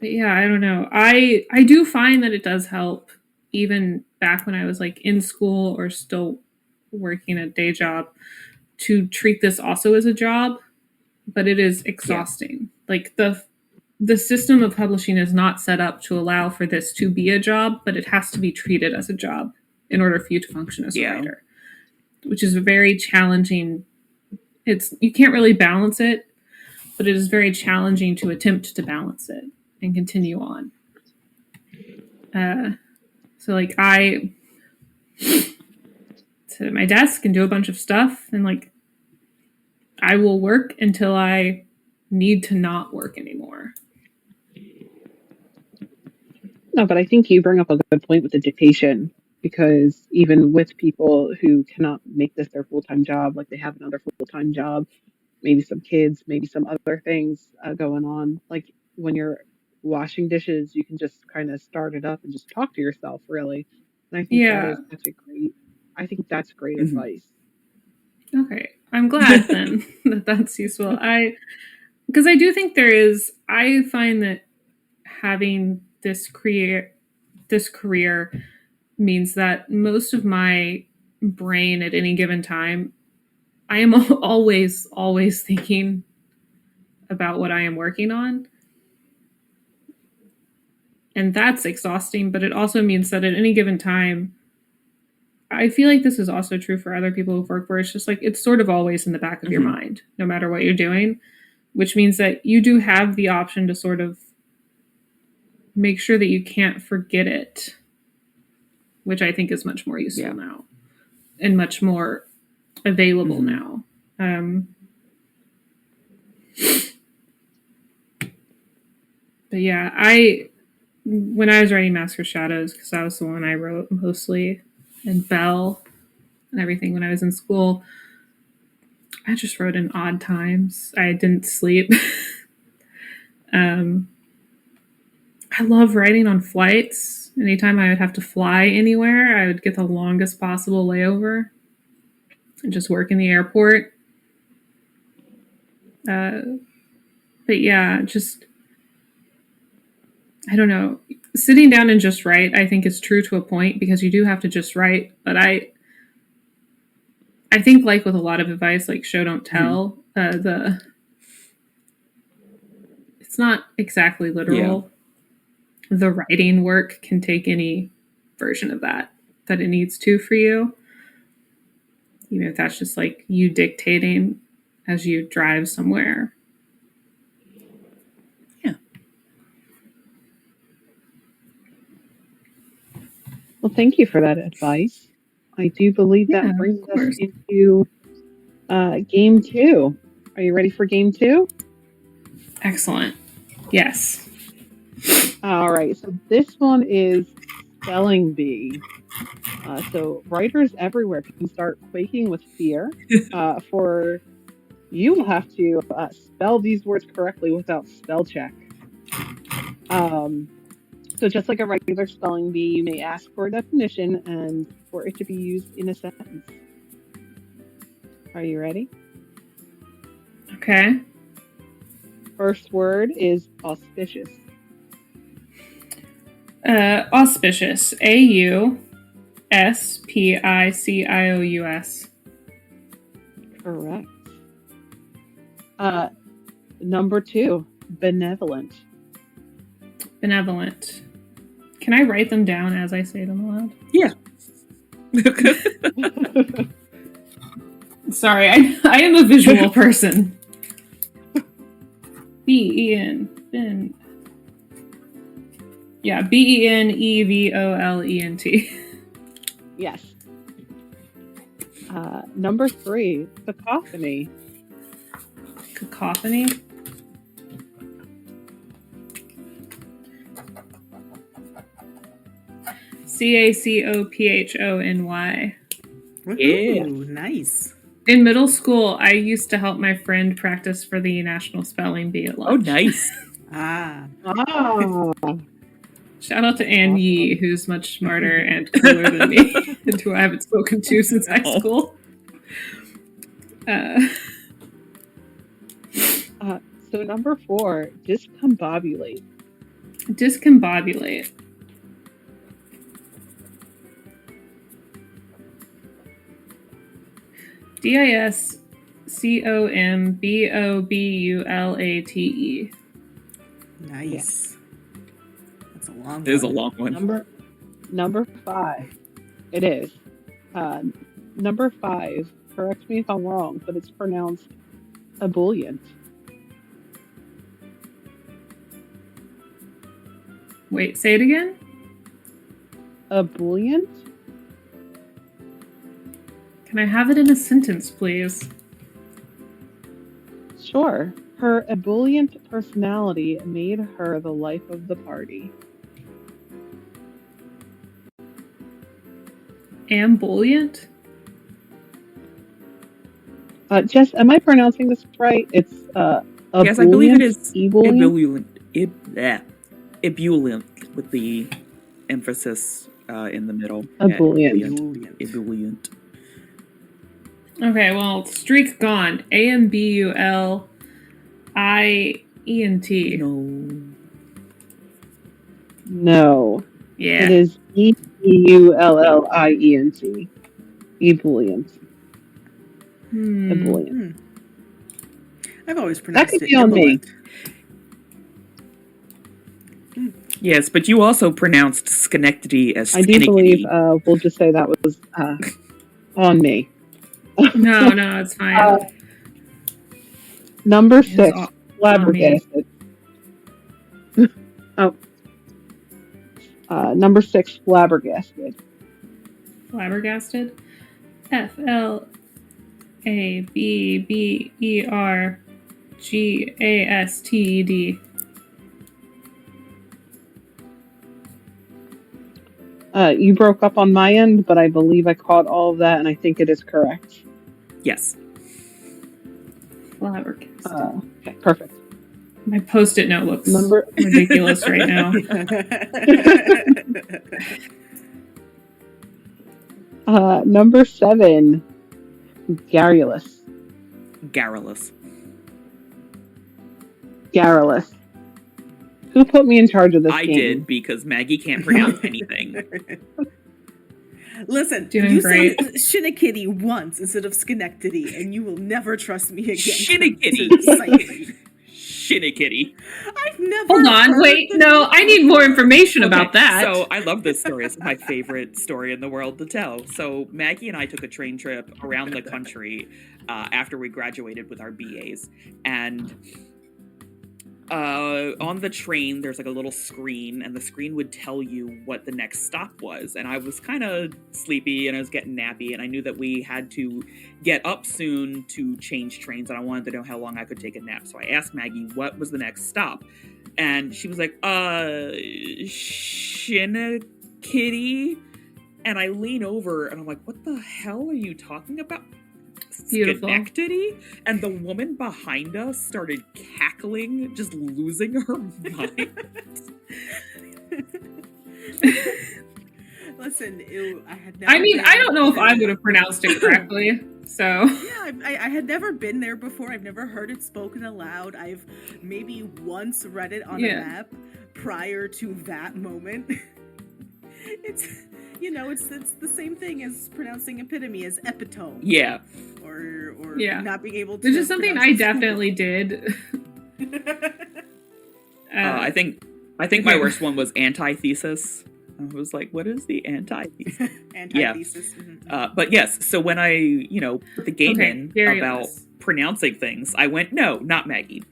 Speaker 2: But yeah, I don't know. I do find that it does help even back when I was like in school or still working a day job to treat this also as a job. But it is exhausting. Yeah. Like the system of publishing is not set up to allow for this to be a job, but it has to be treated as a job in order for you to function as a writer, which is a very challenging. You can't really balance it, but it is very challenging to attempt to balance it and continue on. So like I sit at my desk and do a bunch of stuff and like I will work until I need to not work anymore.
Speaker 4: No, but I think you bring up a good point with the dictation, because even with people who cannot make this their full-time job, like they have another full-time job, maybe some kids, maybe some other things going on, like when you're washing dishes, you can just kind of start it up and just talk to yourself, really. And I think that's great advice.
Speaker 2: Okay. I'm glad then that's useful. Because I do think I find that having this career means that most of my brain at any given time, I am always thinking about what I am working on. And that's exhausting, but it also means that at any given time, I feel like this is also true for other people who've worked where it's just like, it's sort of always in the back of your mind, no matter what you're doing, which means that you do have the option to sort of make sure that you can't forget it, which I think is much more useful now and much more available now. But yeah, when I was writing Mask of Shadows, because that was the one I wrote mostly, and Belle and everything when I was in school, I just wrote in odd times. I didn't sleep. I love writing on flights. Anytime I would have to fly anywhere, I would get the longest possible layover and just work in the airport. But yeah, just, I don't know. Sitting down and just write, I think, is true to a point because you do have to just write. But I think, like with a lot of advice, like show don't tell. It's not exactly literal. Yeah. The writing work can take any version of that it needs to for you. Even if that's just like you dictating as you drive somewhere.
Speaker 1: Yeah.
Speaker 4: Well, thank you for that advice. I do believe that brings us into game 2. Are you ready for game 2?
Speaker 2: Excellent. Yes.
Speaker 4: All right. So this one is spelling bee. So writers everywhere can start quaking with fear. For you will have to spell these words correctly without spell check. So just like a regular spelling bee, you may ask for a definition and for it to be used in a sentence. Are you ready?
Speaker 2: Okay.
Speaker 4: First word is auspicious.
Speaker 2: Auspicious. AUSPICIOUS.
Speaker 4: Correct. Number 2, benevolent.
Speaker 2: Benevolent. Can I write them down as I say them aloud?
Speaker 1: Yeah.
Speaker 2: Sorry, I am a visual person. B-E-N. Ben. Yeah, BENEVOLENT.
Speaker 4: Yes. Number 3, cacophony.
Speaker 2: Cacophony? CACOPHONY.
Speaker 3: Yeah, nice.
Speaker 2: In middle school, I used to help my friend practice for the National Spelling Bee at lunch.
Speaker 1: Oh, nice.
Speaker 4: Oh.
Speaker 2: Shout out to Ann Yee, who's much smarter and cooler than me, and who I haven't spoken to since high school.
Speaker 4: So number 4, discombobulate.
Speaker 2: Discombobulate. DISCOMBOBULATE.
Speaker 3: Nice. Yeah. That's a long one.
Speaker 1: It is a long one.
Speaker 4: Number 5. It is. Number 5, correct me if I'm wrong, but it's pronounced ebullient.
Speaker 2: Wait, say it again?
Speaker 4: Ebullient?
Speaker 2: Can I have it in a sentence, please?
Speaker 4: Sure. Her ebullient personality made her the life of the party.
Speaker 2: Ambulant?
Speaker 4: Jess, am I pronouncing this right? It's ebullient?
Speaker 1: Yes, I believe it is
Speaker 4: ebullient.
Speaker 1: Ebullient with the emphasis in the middle.
Speaker 4: Ebullient.
Speaker 1: Ebullient.
Speaker 2: Okay, well, streak gone. AMBULIENT.
Speaker 4: No.
Speaker 2: Yeah.
Speaker 4: It is EBULLIENT. Ebullient. Ebullient.
Speaker 3: I've always pronounced
Speaker 4: that could
Speaker 3: it
Speaker 4: be on
Speaker 3: ebullient.
Speaker 1: Me. Yes, but you also pronounced Schenectady as
Speaker 4: I do believe we'll just say that was on me.
Speaker 2: No, it's fine.
Speaker 4: Number 6, flabbergasted. Number 6, flabbergasted.
Speaker 2: Flabbergasted? FLABBERGASTED.
Speaker 4: You broke up on my end, but I believe I caught all of that, and I think it is correct.
Speaker 1: Yes.
Speaker 2: Flabbergasted.
Speaker 4: Okay, perfect.
Speaker 2: My Post-it note looks
Speaker 4: Number
Speaker 2: ridiculous right now.
Speaker 4: Number 7, Garrulous.
Speaker 1: Garrulous.
Speaker 4: Garrulous. Who put me in charge of this
Speaker 1: I
Speaker 4: game?
Speaker 1: did, because Maggie can't pronounce anything.
Speaker 3: Listen,
Speaker 2: Doing
Speaker 3: you
Speaker 2: great.
Speaker 3: said Shinnikitty once instead of Schenectady, and you will never trust me again.
Speaker 1: Shinnikitty. Shinnikitty.
Speaker 3: I've never.
Speaker 2: Hold on,
Speaker 3: heard
Speaker 2: wait,
Speaker 3: the
Speaker 2: no,
Speaker 3: name.
Speaker 2: I need more information about that.
Speaker 1: So I love this story. It's my favorite story in the world to tell. So Maggie and I took a train trip around the country after we graduated with our BAs. And on the train, there's like a little screen, and the screen would tell you what the next stop was. And I was kind of sleepy and I was getting nappy, and I knew that we had to get up soon to change trains, and I wanted to know how long I could take a nap. So I asked Maggie what was the next stop, and she was like, Shinnikitty. And I lean over and I'm like, what the hell are you talking about?
Speaker 2: Beautiful.
Speaker 1: Schenectady? And the woman behind us started cackling, just losing her mind.
Speaker 3: Listen, I had never.
Speaker 2: I mean,
Speaker 3: been
Speaker 2: I don't know if I
Speaker 3: there.
Speaker 2: would have pronounced it correctly, so.
Speaker 3: Yeah, I had never been there before. I've never heard it spoken aloud. I've maybe once read it on a map prior to that moment. It's, it's the same thing as pronouncing epitome as epitome.
Speaker 1: Yeah.
Speaker 3: Or
Speaker 2: Yeah.
Speaker 3: not being able to.
Speaker 2: Which is something I
Speaker 3: pronounce it.
Speaker 2: definitely did.
Speaker 1: I think my worst one was antithesis. I was like, what is the antithesis?
Speaker 3: Antithesis.
Speaker 1: Yeah. But yes, so when I, put the game in about pronouncing things, I went, no, not Maggie.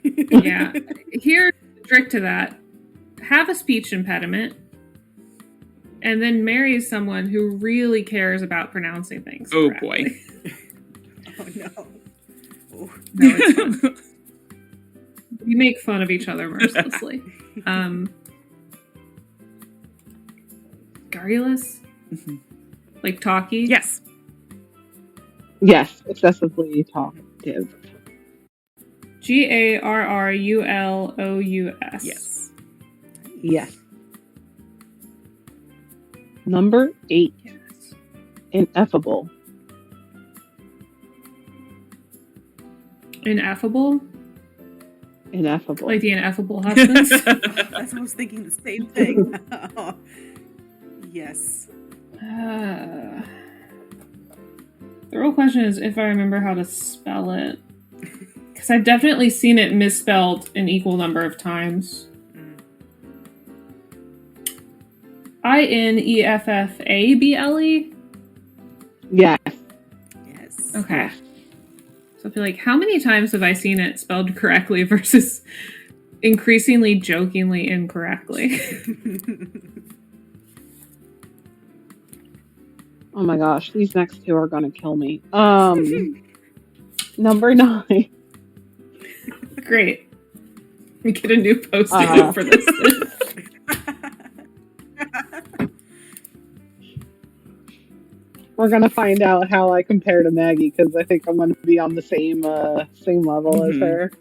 Speaker 2: Yeah. Here's the trick to that. Have a speech impediment, and then marry someone who really cares about pronouncing things
Speaker 1: Oh,
Speaker 2: correctly.
Speaker 1: boy.
Speaker 3: Oh, no. Oh.
Speaker 2: No, it's fun. We make fun of each other mercilessly. Garrulous?
Speaker 1: Mhm.
Speaker 2: Like talky?
Speaker 1: Yes.
Speaker 4: Yes, excessively talkative.
Speaker 2: Garrulous.
Speaker 1: Yes.
Speaker 4: Yes. Number 8, Ineffable.
Speaker 2: Ineffable?
Speaker 4: Ineffable.
Speaker 2: Like the ineffable husbands?
Speaker 3: I was thinking the same thing. Yes.
Speaker 2: The real question is if I remember how to spell it. Because I've definitely seen it misspelled an equal number of times. Ineffable?
Speaker 4: Yes.
Speaker 3: Yes.
Speaker 2: Okay. So I feel like, how many times have I seen it spelled correctly versus increasingly jokingly incorrectly?
Speaker 4: Oh my gosh, these next two are gonna kill me. Number 9.
Speaker 2: Great. We get a new post-it note for this.
Speaker 4: We're gonna find out how I compare to Maggie, because I think I'm gonna be on the same level as her.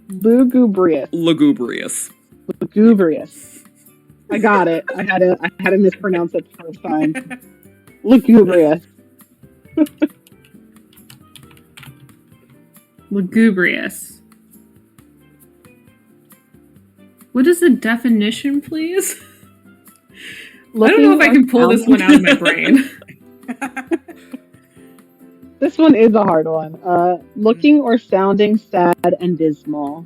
Speaker 4: Lugubrious.
Speaker 1: Lugubrious.
Speaker 4: Lugubrious. I got it. I had to mispronounce it the first time. Lugubrious.
Speaker 2: Lugubrious. What is the definition, please? I don't know if I can pull this one out of my brain.
Speaker 4: This one is a hard one. Looking or sounding sad and dismal.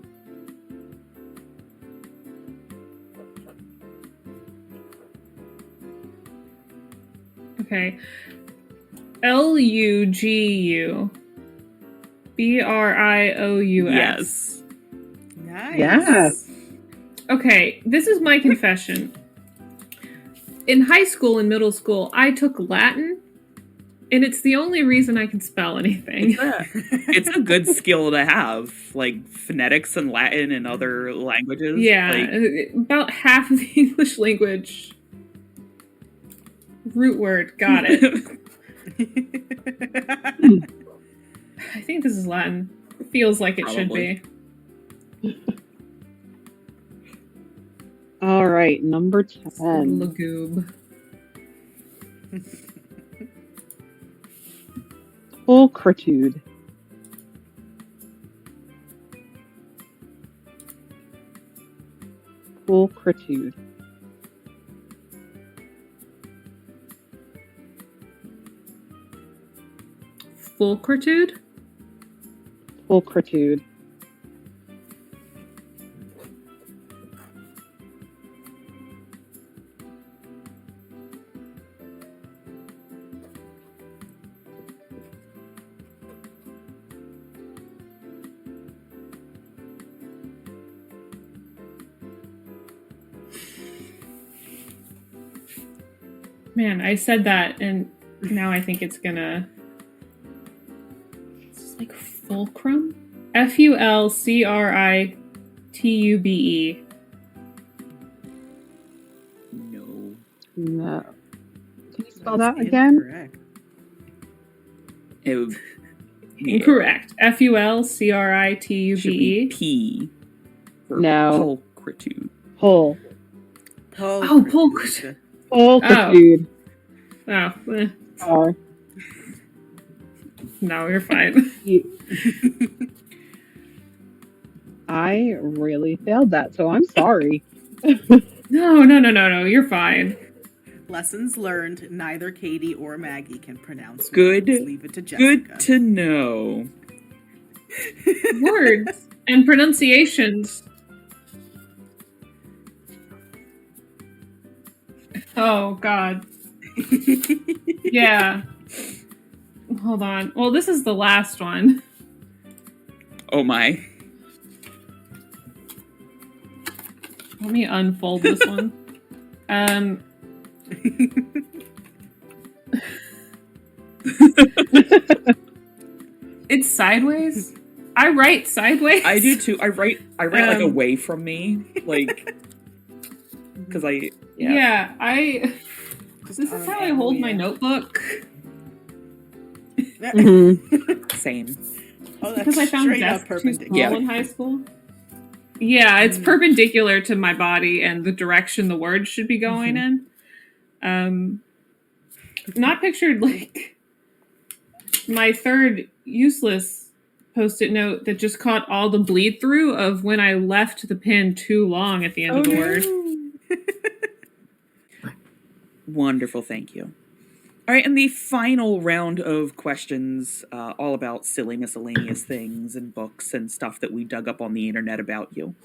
Speaker 2: Okay. Lugu. Brious.
Speaker 1: Yes.
Speaker 3: Nice.
Speaker 4: Yes.
Speaker 2: Okay, this is my confession. In high school and middle school, I took Latin, and it's the only reason I can spell anything.
Speaker 1: It's a good skill to have, like phonetics and Latin and other languages.
Speaker 2: Yeah, about half of the English language root word, got it. I think this is Latin. It feels like it should
Speaker 1: Probably.
Speaker 2: be.
Speaker 4: All right, number 10.
Speaker 2: Lagoob.
Speaker 4: Pulchritude. Pulchritude.
Speaker 2: Fulcritude?
Speaker 4: Pulchritude.
Speaker 2: Man, I said that and now I think it's gonna... It's like fulcrum? Fulcritube.
Speaker 1: No.
Speaker 4: No. Can you spell that again?
Speaker 3: Correct.
Speaker 1: It would, yeah.
Speaker 2: Incorrect.
Speaker 1: Should
Speaker 2: Fulcritube.
Speaker 1: be P. For
Speaker 4: No.
Speaker 1: pulchritude.
Speaker 4: Pull.
Speaker 2: Oh, pulchritude.
Speaker 4: Pulchritude.
Speaker 2: Oh,
Speaker 4: R.
Speaker 2: no, you're fine.
Speaker 4: I really failed that, so I'm sorry.
Speaker 2: No, you're fine.
Speaker 3: Lessons learned. Neither Katie or Maggie can pronounce
Speaker 1: Good.
Speaker 3: words. Leave it to Jessica.
Speaker 1: Good to know.
Speaker 2: Words and pronunciations. Oh, God. Yeah. Hold on. Well, this is the last one.
Speaker 1: Oh my.
Speaker 2: Let me unfold this one. It's sideways. I write sideways.
Speaker 1: I do too. I write like away from me, like because
Speaker 2: Yeah, this is how I hold my notebook.
Speaker 1: Same.
Speaker 3: Oh,
Speaker 2: Because I found
Speaker 3: straight up
Speaker 2: desk too
Speaker 3: perpendicular.
Speaker 2: small in high school. Yeah, it's perpendicular to my body and the direction the words should be going in. Not pictured like my third useless post-it note that just caught all the bleed through of when I left the pen too long at the end of the word.
Speaker 1: Wonderful, thank you. All right, and the final round of questions, all about silly miscellaneous things and books and stuff that we dug up on the internet about you.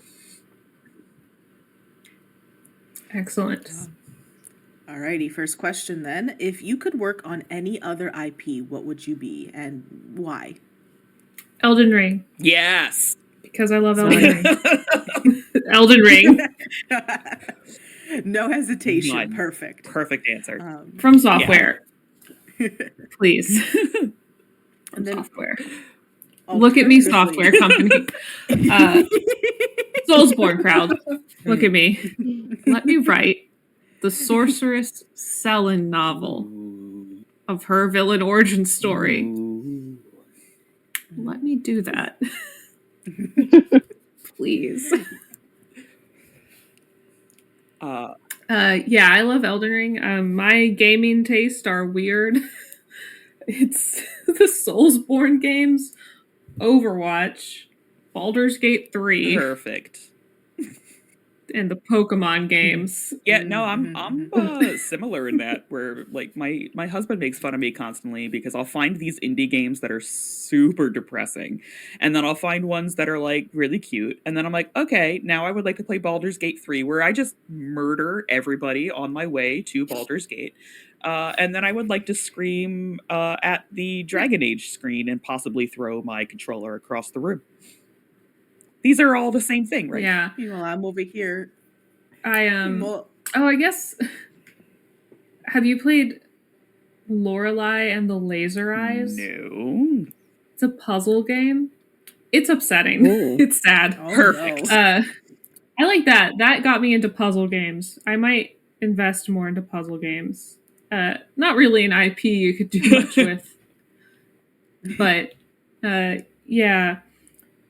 Speaker 2: Excellent.
Speaker 3: Alrighty, first question then. If you could work on any other IP, what would you be and why?
Speaker 2: Elden Ring.
Speaker 1: Yes.
Speaker 2: Because I love Elden Ring. Elden Ring.
Speaker 3: No hesitation.
Speaker 1: None.
Speaker 3: Perfect.
Speaker 1: Perfect answer.
Speaker 2: From software. Please.
Speaker 3: And then
Speaker 2: Software. Look at me, software company. Soulsborne crowd. Look at me. Let me write the Sorceress Selin novel of her villain origin story.
Speaker 1: Ooh.
Speaker 2: Let me do that. Please. Yeah, I love Elden Ring. My gaming tastes are weird. It's the Soulsborne games, Overwatch, Baldur's Gate 3,
Speaker 1: Perfect.
Speaker 2: and the Pokemon games.
Speaker 1: Yeah, no, I'm similar in that, where like my husband makes fun of me constantly because I'll find these indie games that are super depressing, and then I'll find ones that are like really cute, and then I'm like, okay, now I would like to play Baldur's Gate 3, where I just murder everybody on my way to Baldur's Gate, and then I would like to scream at the Dragon Age screen and possibly throw my controller across the room. These are all the same thing, right?
Speaker 2: Yeah.
Speaker 3: Meanwhile, I'm over here.
Speaker 2: Oh, I guess. Have you played Lorelei and the Laser Eyes?
Speaker 1: No.
Speaker 2: It's a puzzle game. It's upsetting.
Speaker 4: Ooh.
Speaker 2: It's sad.
Speaker 3: Oh,
Speaker 1: Perfect.
Speaker 3: no.
Speaker 2: I like that. That got me into puzzle games. I might invest more into puzzle games. Not really an IP you could do much with. But yeah,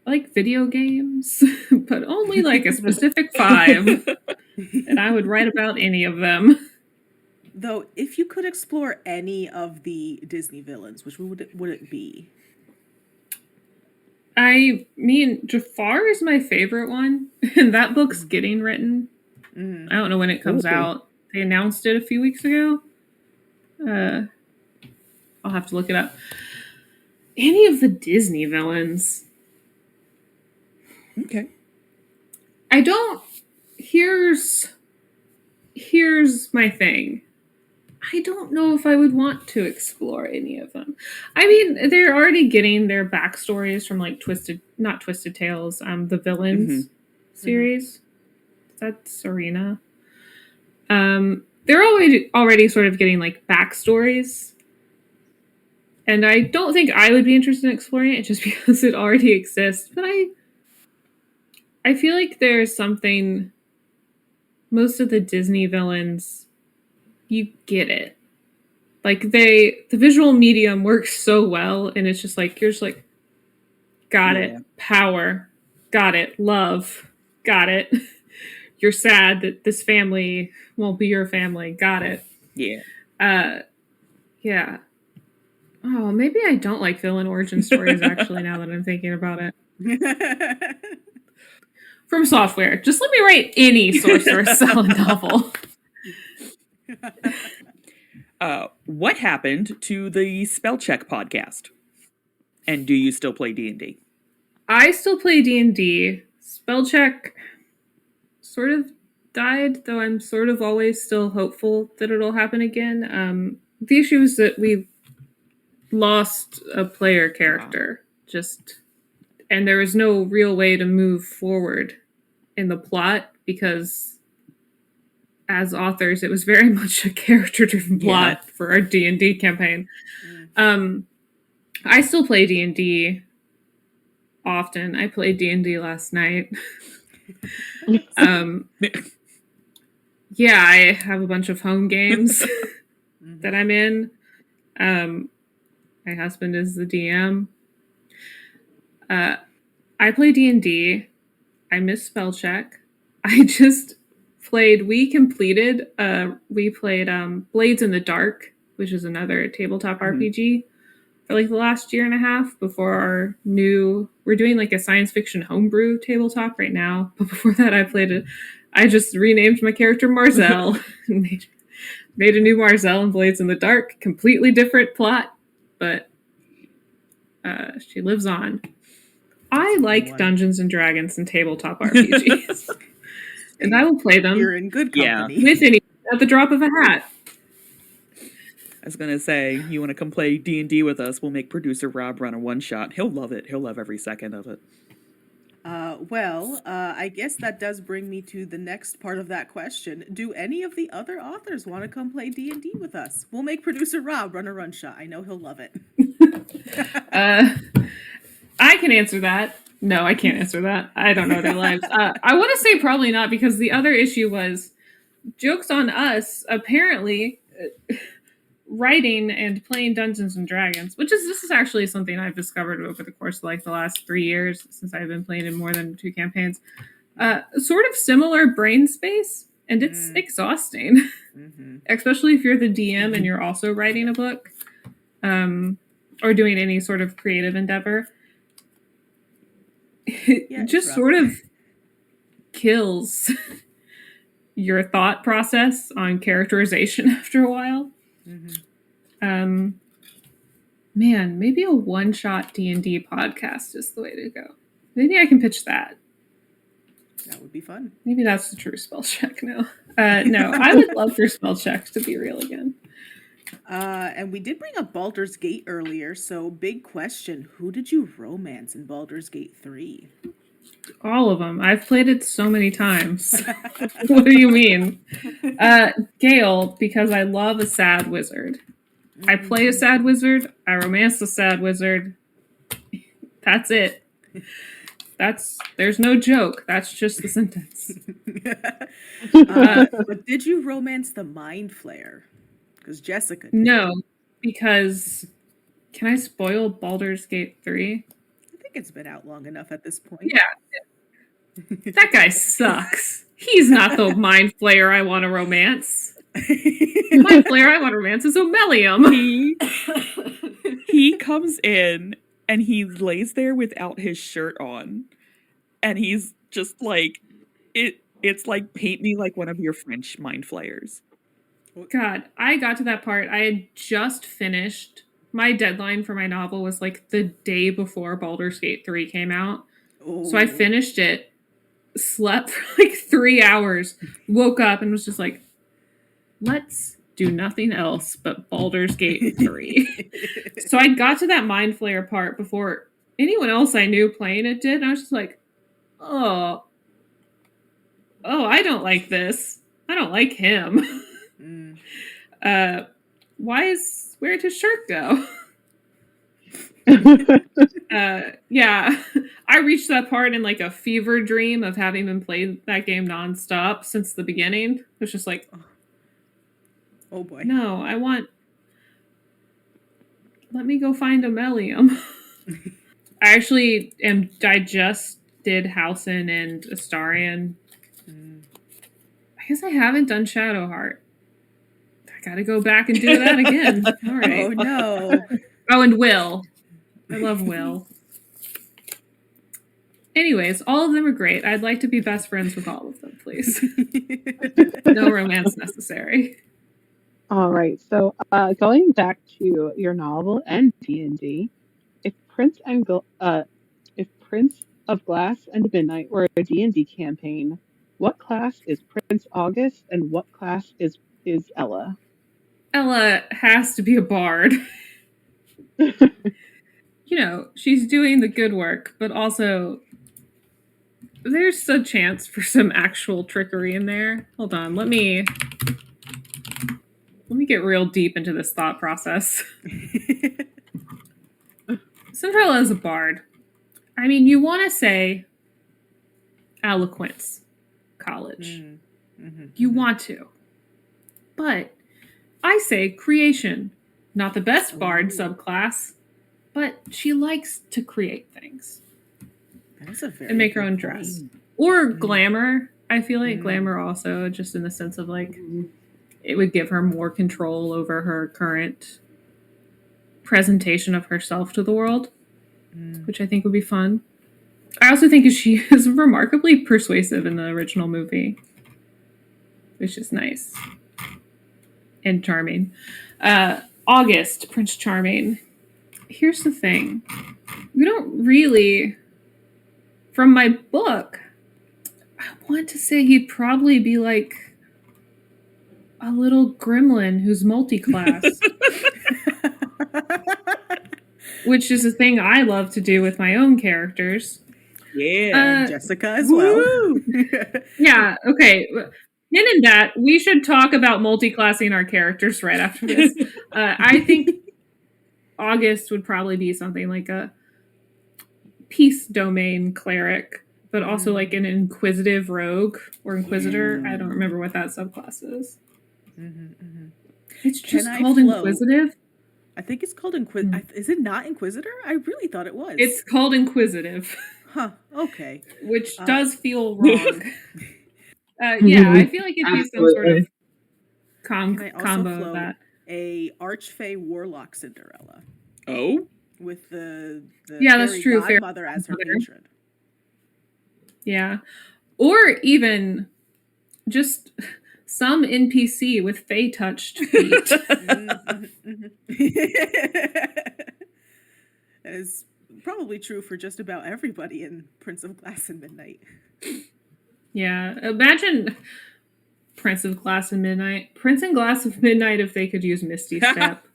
Speaker 2: I like video games, but only like a specific 5. And I would write about any of them.
Speaker 3: Though, if you could explore any of the Disney villains, which would it be?
Speaker 2: I mean, Jafar is my favorite one, and that book's getting written. I don't know when it comes out. They announced it a few weeks ago. I'll have to look it up. Any of the Disney villains.
Speaker 1: Okay.
Speaker 2: I don't. Here's my thing. I don't know if I would want to explore any of them. I mean, they're already getting their backstories from like not Twisted Tales, the Villains series. That's Serena. They're already sort of getting like backstories. And I don't think I would be interested in exploring it just because it already exists. But I feel like there's something, most of the Disney villains, you get it. Like the visual medium works so well, and it's just like, you're just like, got it. Power. Got it. Love. Got it. You're sad that this family won't be your family. Got it.
Speaker 1: Yeah.
Speaker 2: Yeah. Oh, maybe I don't like villain origin stories, actually, now that I'm thinking about it. From Software. Just let me write any Sorcerer's Salad novel.
Speaker 1: What happened to the Spell Check podcast? And do you still play D&D?
Speaker 2: I still play D&D. Spell Check sort of died, though I'm sort of always still hopeful that it'll happen again. The issue is that we lost a player character. And there was no real way to move forward in the plot because as authors, it was very much a character-driven plot for our D&D campaign. I still play D&D often. I played D&D last night. Yeah, I have a bunch of home games that I'm in. My husband is the DM. I play D&D. I miss Spell Check. I just played Blades in the Dark, which is another tabletop RPG for like the last year and a half before we're doing like a science fiction homebrew tabletop right now. But before that I just renamed my character Marzel and made a new Marzel in Blades in the Dark. Completely different plot, but she lives on. I like Dungeons and Dragons and tabletop RPGs. And I will play them.
Speaker 3: You're in good company.
Speaker 2: With anyone at the drop of a hat.
Speaker 1: I was going to say, you want to come play D&D with us, we'll make producer Rob run a one-shot. He'll love it. He'll love every second of it.
Speaker 3: I guess that does bring me to the next part of that question. Do any of the other authors want to come play D&D with us? We'll make producer Rob run a run shot. I know he'll love it.
Speaker 2: I can answer that. No, I can't answer that. I don't know their lives. I want to say probably not, because the other issue was, joke's on us, apparently writing and playing Dungeons and Dragons, this is actually something I've discovered over the course of like the last 3 years since I've been playing in more than 2 campaigns. Sort of similar brain space, and it's exhausting, especially if you're the DM and you're also writing a book, or doing any sort of creative endeavor. It just sort of kills your thought process on characterization after a while. Man, maybe a one-shot D&D podcast is the way to go. Maybe I can pitch that.
Speaker 3: That would be fun.
Speaker 2: Maybe that's the true Spell Check. No, I would love for Spell Check to be real again.
Speaker 3: And we did bring up Baldur's Gate earlier, so big question. Who did you romance in Baldur's Gate 3?
Speaker 2: All of them. I've played it so many times. What do you mean? Gale, because I love a sad wizard. I play a sad wizard. I romance a sad wizard. That's it. There's no joke. That's just the sentence.
Speaker 3: But did you romance the Mind Flayer? Because Jessica did.
Speaker 2: No, because can I spoil Baldur's Gate 3?
Speaker 3: I think it's been out long enough at this point.
Speaker 2: Yeah. That guy sucks. He's not the mind flayer I want to romance. The mind flayer I want to romance is Omelium.
Speaker 1: He comes in and he lays there without his shirt on. And he's just like, it's like, paint me like one of your French mind flayers.
Speaker 2: God, I got to that part. I had just finished. My deadline for my novel was like the day before Baldur's Gate 3 came out.
Speaker 3: Oh.
Speaker 2: So I finished it, slept for like 3 hours, woke up and was just like, let's do nothing else but Baldur's Gate 3. So I got to that mind flayer part before anyone else I knew playing it did. And I was just like, oh, I don't like this. I don't like him. Where'd his shirt go? Yeah, I reached that part in like a fever dream of having been played that game nonstop since the beginning. It was just like,
Speaker 3: oh boy.
Speaker 2: No, let me go find Omelium. I just did Housen and Astarion. I guess I haven't done Shadowheart. I gotta go back and do that again. All right.
Speaker 3: Oh no.
Speaker 2: Oh, and Will. I love Will. Anyways, all of them are great. I'd like to be best friends with all of them, please. No romance necessary.
Speaker 4: All right. So, going back to your novel and D&D, if Prince of Glass and Midnight were a D&D campaign, what class is Prince August and what class is Ella?
Speaker 2: Ella has to be a bard. She's doing the good work, but also there's a chance for some actual trickery in there. Hold on, let me get real deep into this thought process. Cinderella is a bard. I mean, you want to say eloquence college. You want to. But I say creation. Not the best bard subclass, but she likes to create things.
Speaker 3: That's a very
Speaker 2: and make her own dress. Or glamour. I feel like glamour also, just in the sense of like, it would give her more control over her current presentation of herself to the world, which I think would be fun. I also think she is remarkably persuasive in the original movie, which is nice and charming. August, Prince Charming. Here's the thing. We don't really, from my book, I want to say he'd probably be like a little gremlin who's multi-class. Which is a thing I love to do with my own characters.
Speaker 3: Yeah, Jessica as well.
Speaker 2: Yeah, okay. In that, we should talk about multi-classing our characters right after this. I think August would probably be something like a peace domain cleric, but also like an inquisitive rogue or inquisitor. I don't remember what that subclass is. It's just called inquisitive.
Speaker 3: I think it's called Inquisitive. Is it not Inquisitor? I really thought it was.
Speaker 2: It's called Inquisitive.
Speaker 3: Huh. Okay.
Speaker 2: Which does feel wrong. Yeah, I feel like it'd be some sort of combo of that.
Speaker 3: A Archfey Warlock Cinderella.
Speaker 1: Oh?
Speaker 3: With the
Speaker 2: that's true.
Speaker 3: Godmother as her patron.
Speaker 2: Yeah. Or even just some NPC with Fey-touched feet.
Speaker 3: That is probably true for just about everybody in Prince of Glass and Midnight.
Speaker 2: Yeah. Imagine Prince of Glass and Midnight. Prince and Glass of Midnight if they could use Misty Step.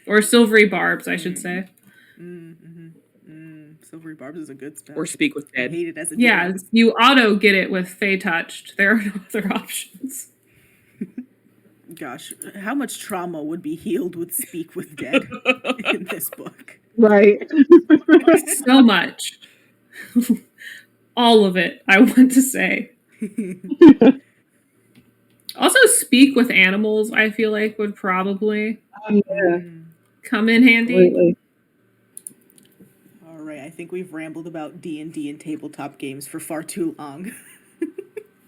Speaker 2: Or Silvery Barbs, I should say.
Speaker 3: Silvery Barbs is a good spell.
Speaker 1: Or Speak with Dead.
Speaker 3: I hate it as a
Speaker 2: yeah, you auto get it with Fey Touched. There are no other options.
Speaker 3: Gosh, how much trauma would be healed with Speak with Dead in this book?
Speaker 4: Right.
Speaker 2: So much. All of it, I want to say. Also, Speak with Animals, I feel like, would probably
Speaker 4: Yeah,
Speaker 2: come in handy.
Speaker 4: absolutely.
Speaker 3: All right, I think we've rambled about D&D and tabletop games for far too long.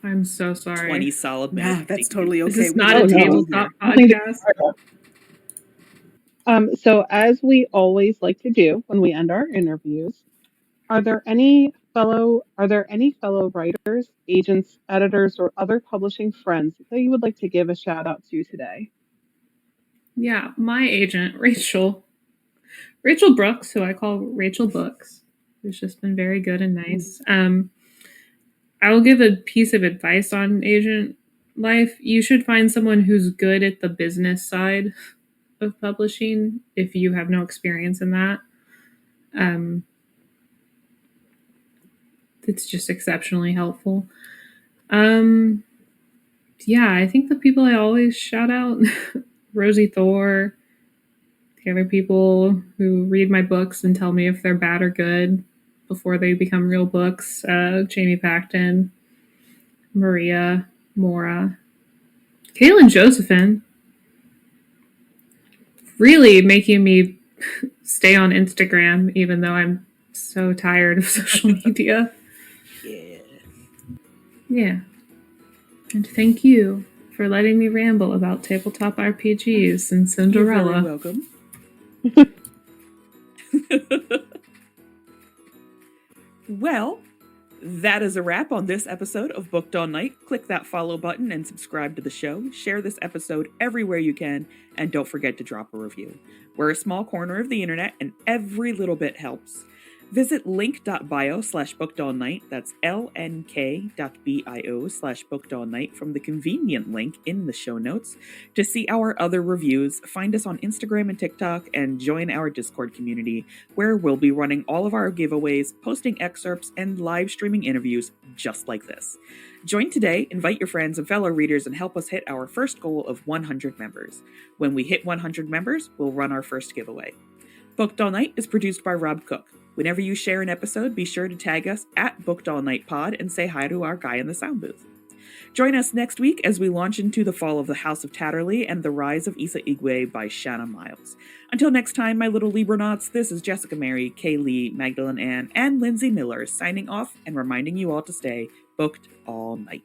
Speaker 2: I'm so sorry.
Speaker 1: 20 solid minutes.
Speaker 3: Nah, that's totally okay.
Speaker 2: This is
Speaker 3: We
Speaker 2: not
Speaker 3: don't
Speaker 2: a
Speaker 3: need to
Speaker 2: tabletop
Speaker 3: either.
Speaker 2: podcast.
Speaker 4: So as we always like to do when we end our interviews, are there any fellow writers, agents, editors, or other publishing friends that you would like to give a shout out to today?
Speaker 2: Yeah, my agent, Rachel Brooks, who I call Rachel Books, who's just been very good and nice. I will give a piece of advice on agent life. You should find someone who's good at the business side of publishing if you have no experience in that. It's just exceptionally helpful. Yeah, I think the people I always shout out, Rosie Thor, the other people who read my books and tell me if they're bad or good before they become real books, Jamie Pacton, Maria, Mora, Kaylin Josephine, really making me stay on Instagram, even though I'm so tired of social media. Yeah. And thank you for letting me ramble about tabletop RPGs and Cinderella.
Speaker 1: You're very welcome. Well, that is a wrap on this episode of Booked All Night. Click that follow button and subscribe to the show. Share this episode everywhere you can, and don't forget to drop a review. We're a small corner of the internet, and every little bit helps. Visit link.bio/bookedallnight, that's lnk.bio/bookedallnight from the convenient link in the show notes to see our other reviews, find us on Instagram and TikTok, and join our Discord community, where we'll be running all of our giveaways, posting excerpts, and live streaming interviews just like this. Join today, invite your friends and fellow readers, and help us hit our first goal of 100 members. When we hit 100 members, we'll run our first giveaway. Booked All Night is produced by Rob Cook. Whenever you share an episode, be sure to tag us at Booked All Night Pod and say hi to our guy in the sound booth. Join us next week as we launch into the fall of the House of Tatterley and the rise of Issa Igwe by Shanna Miles. Until next time, my little Libranauts, this is Jessica Mary, Kay Leigh, Magdalyn Ann, and Linsey Miller signing off and reminding you all to stay booked all night.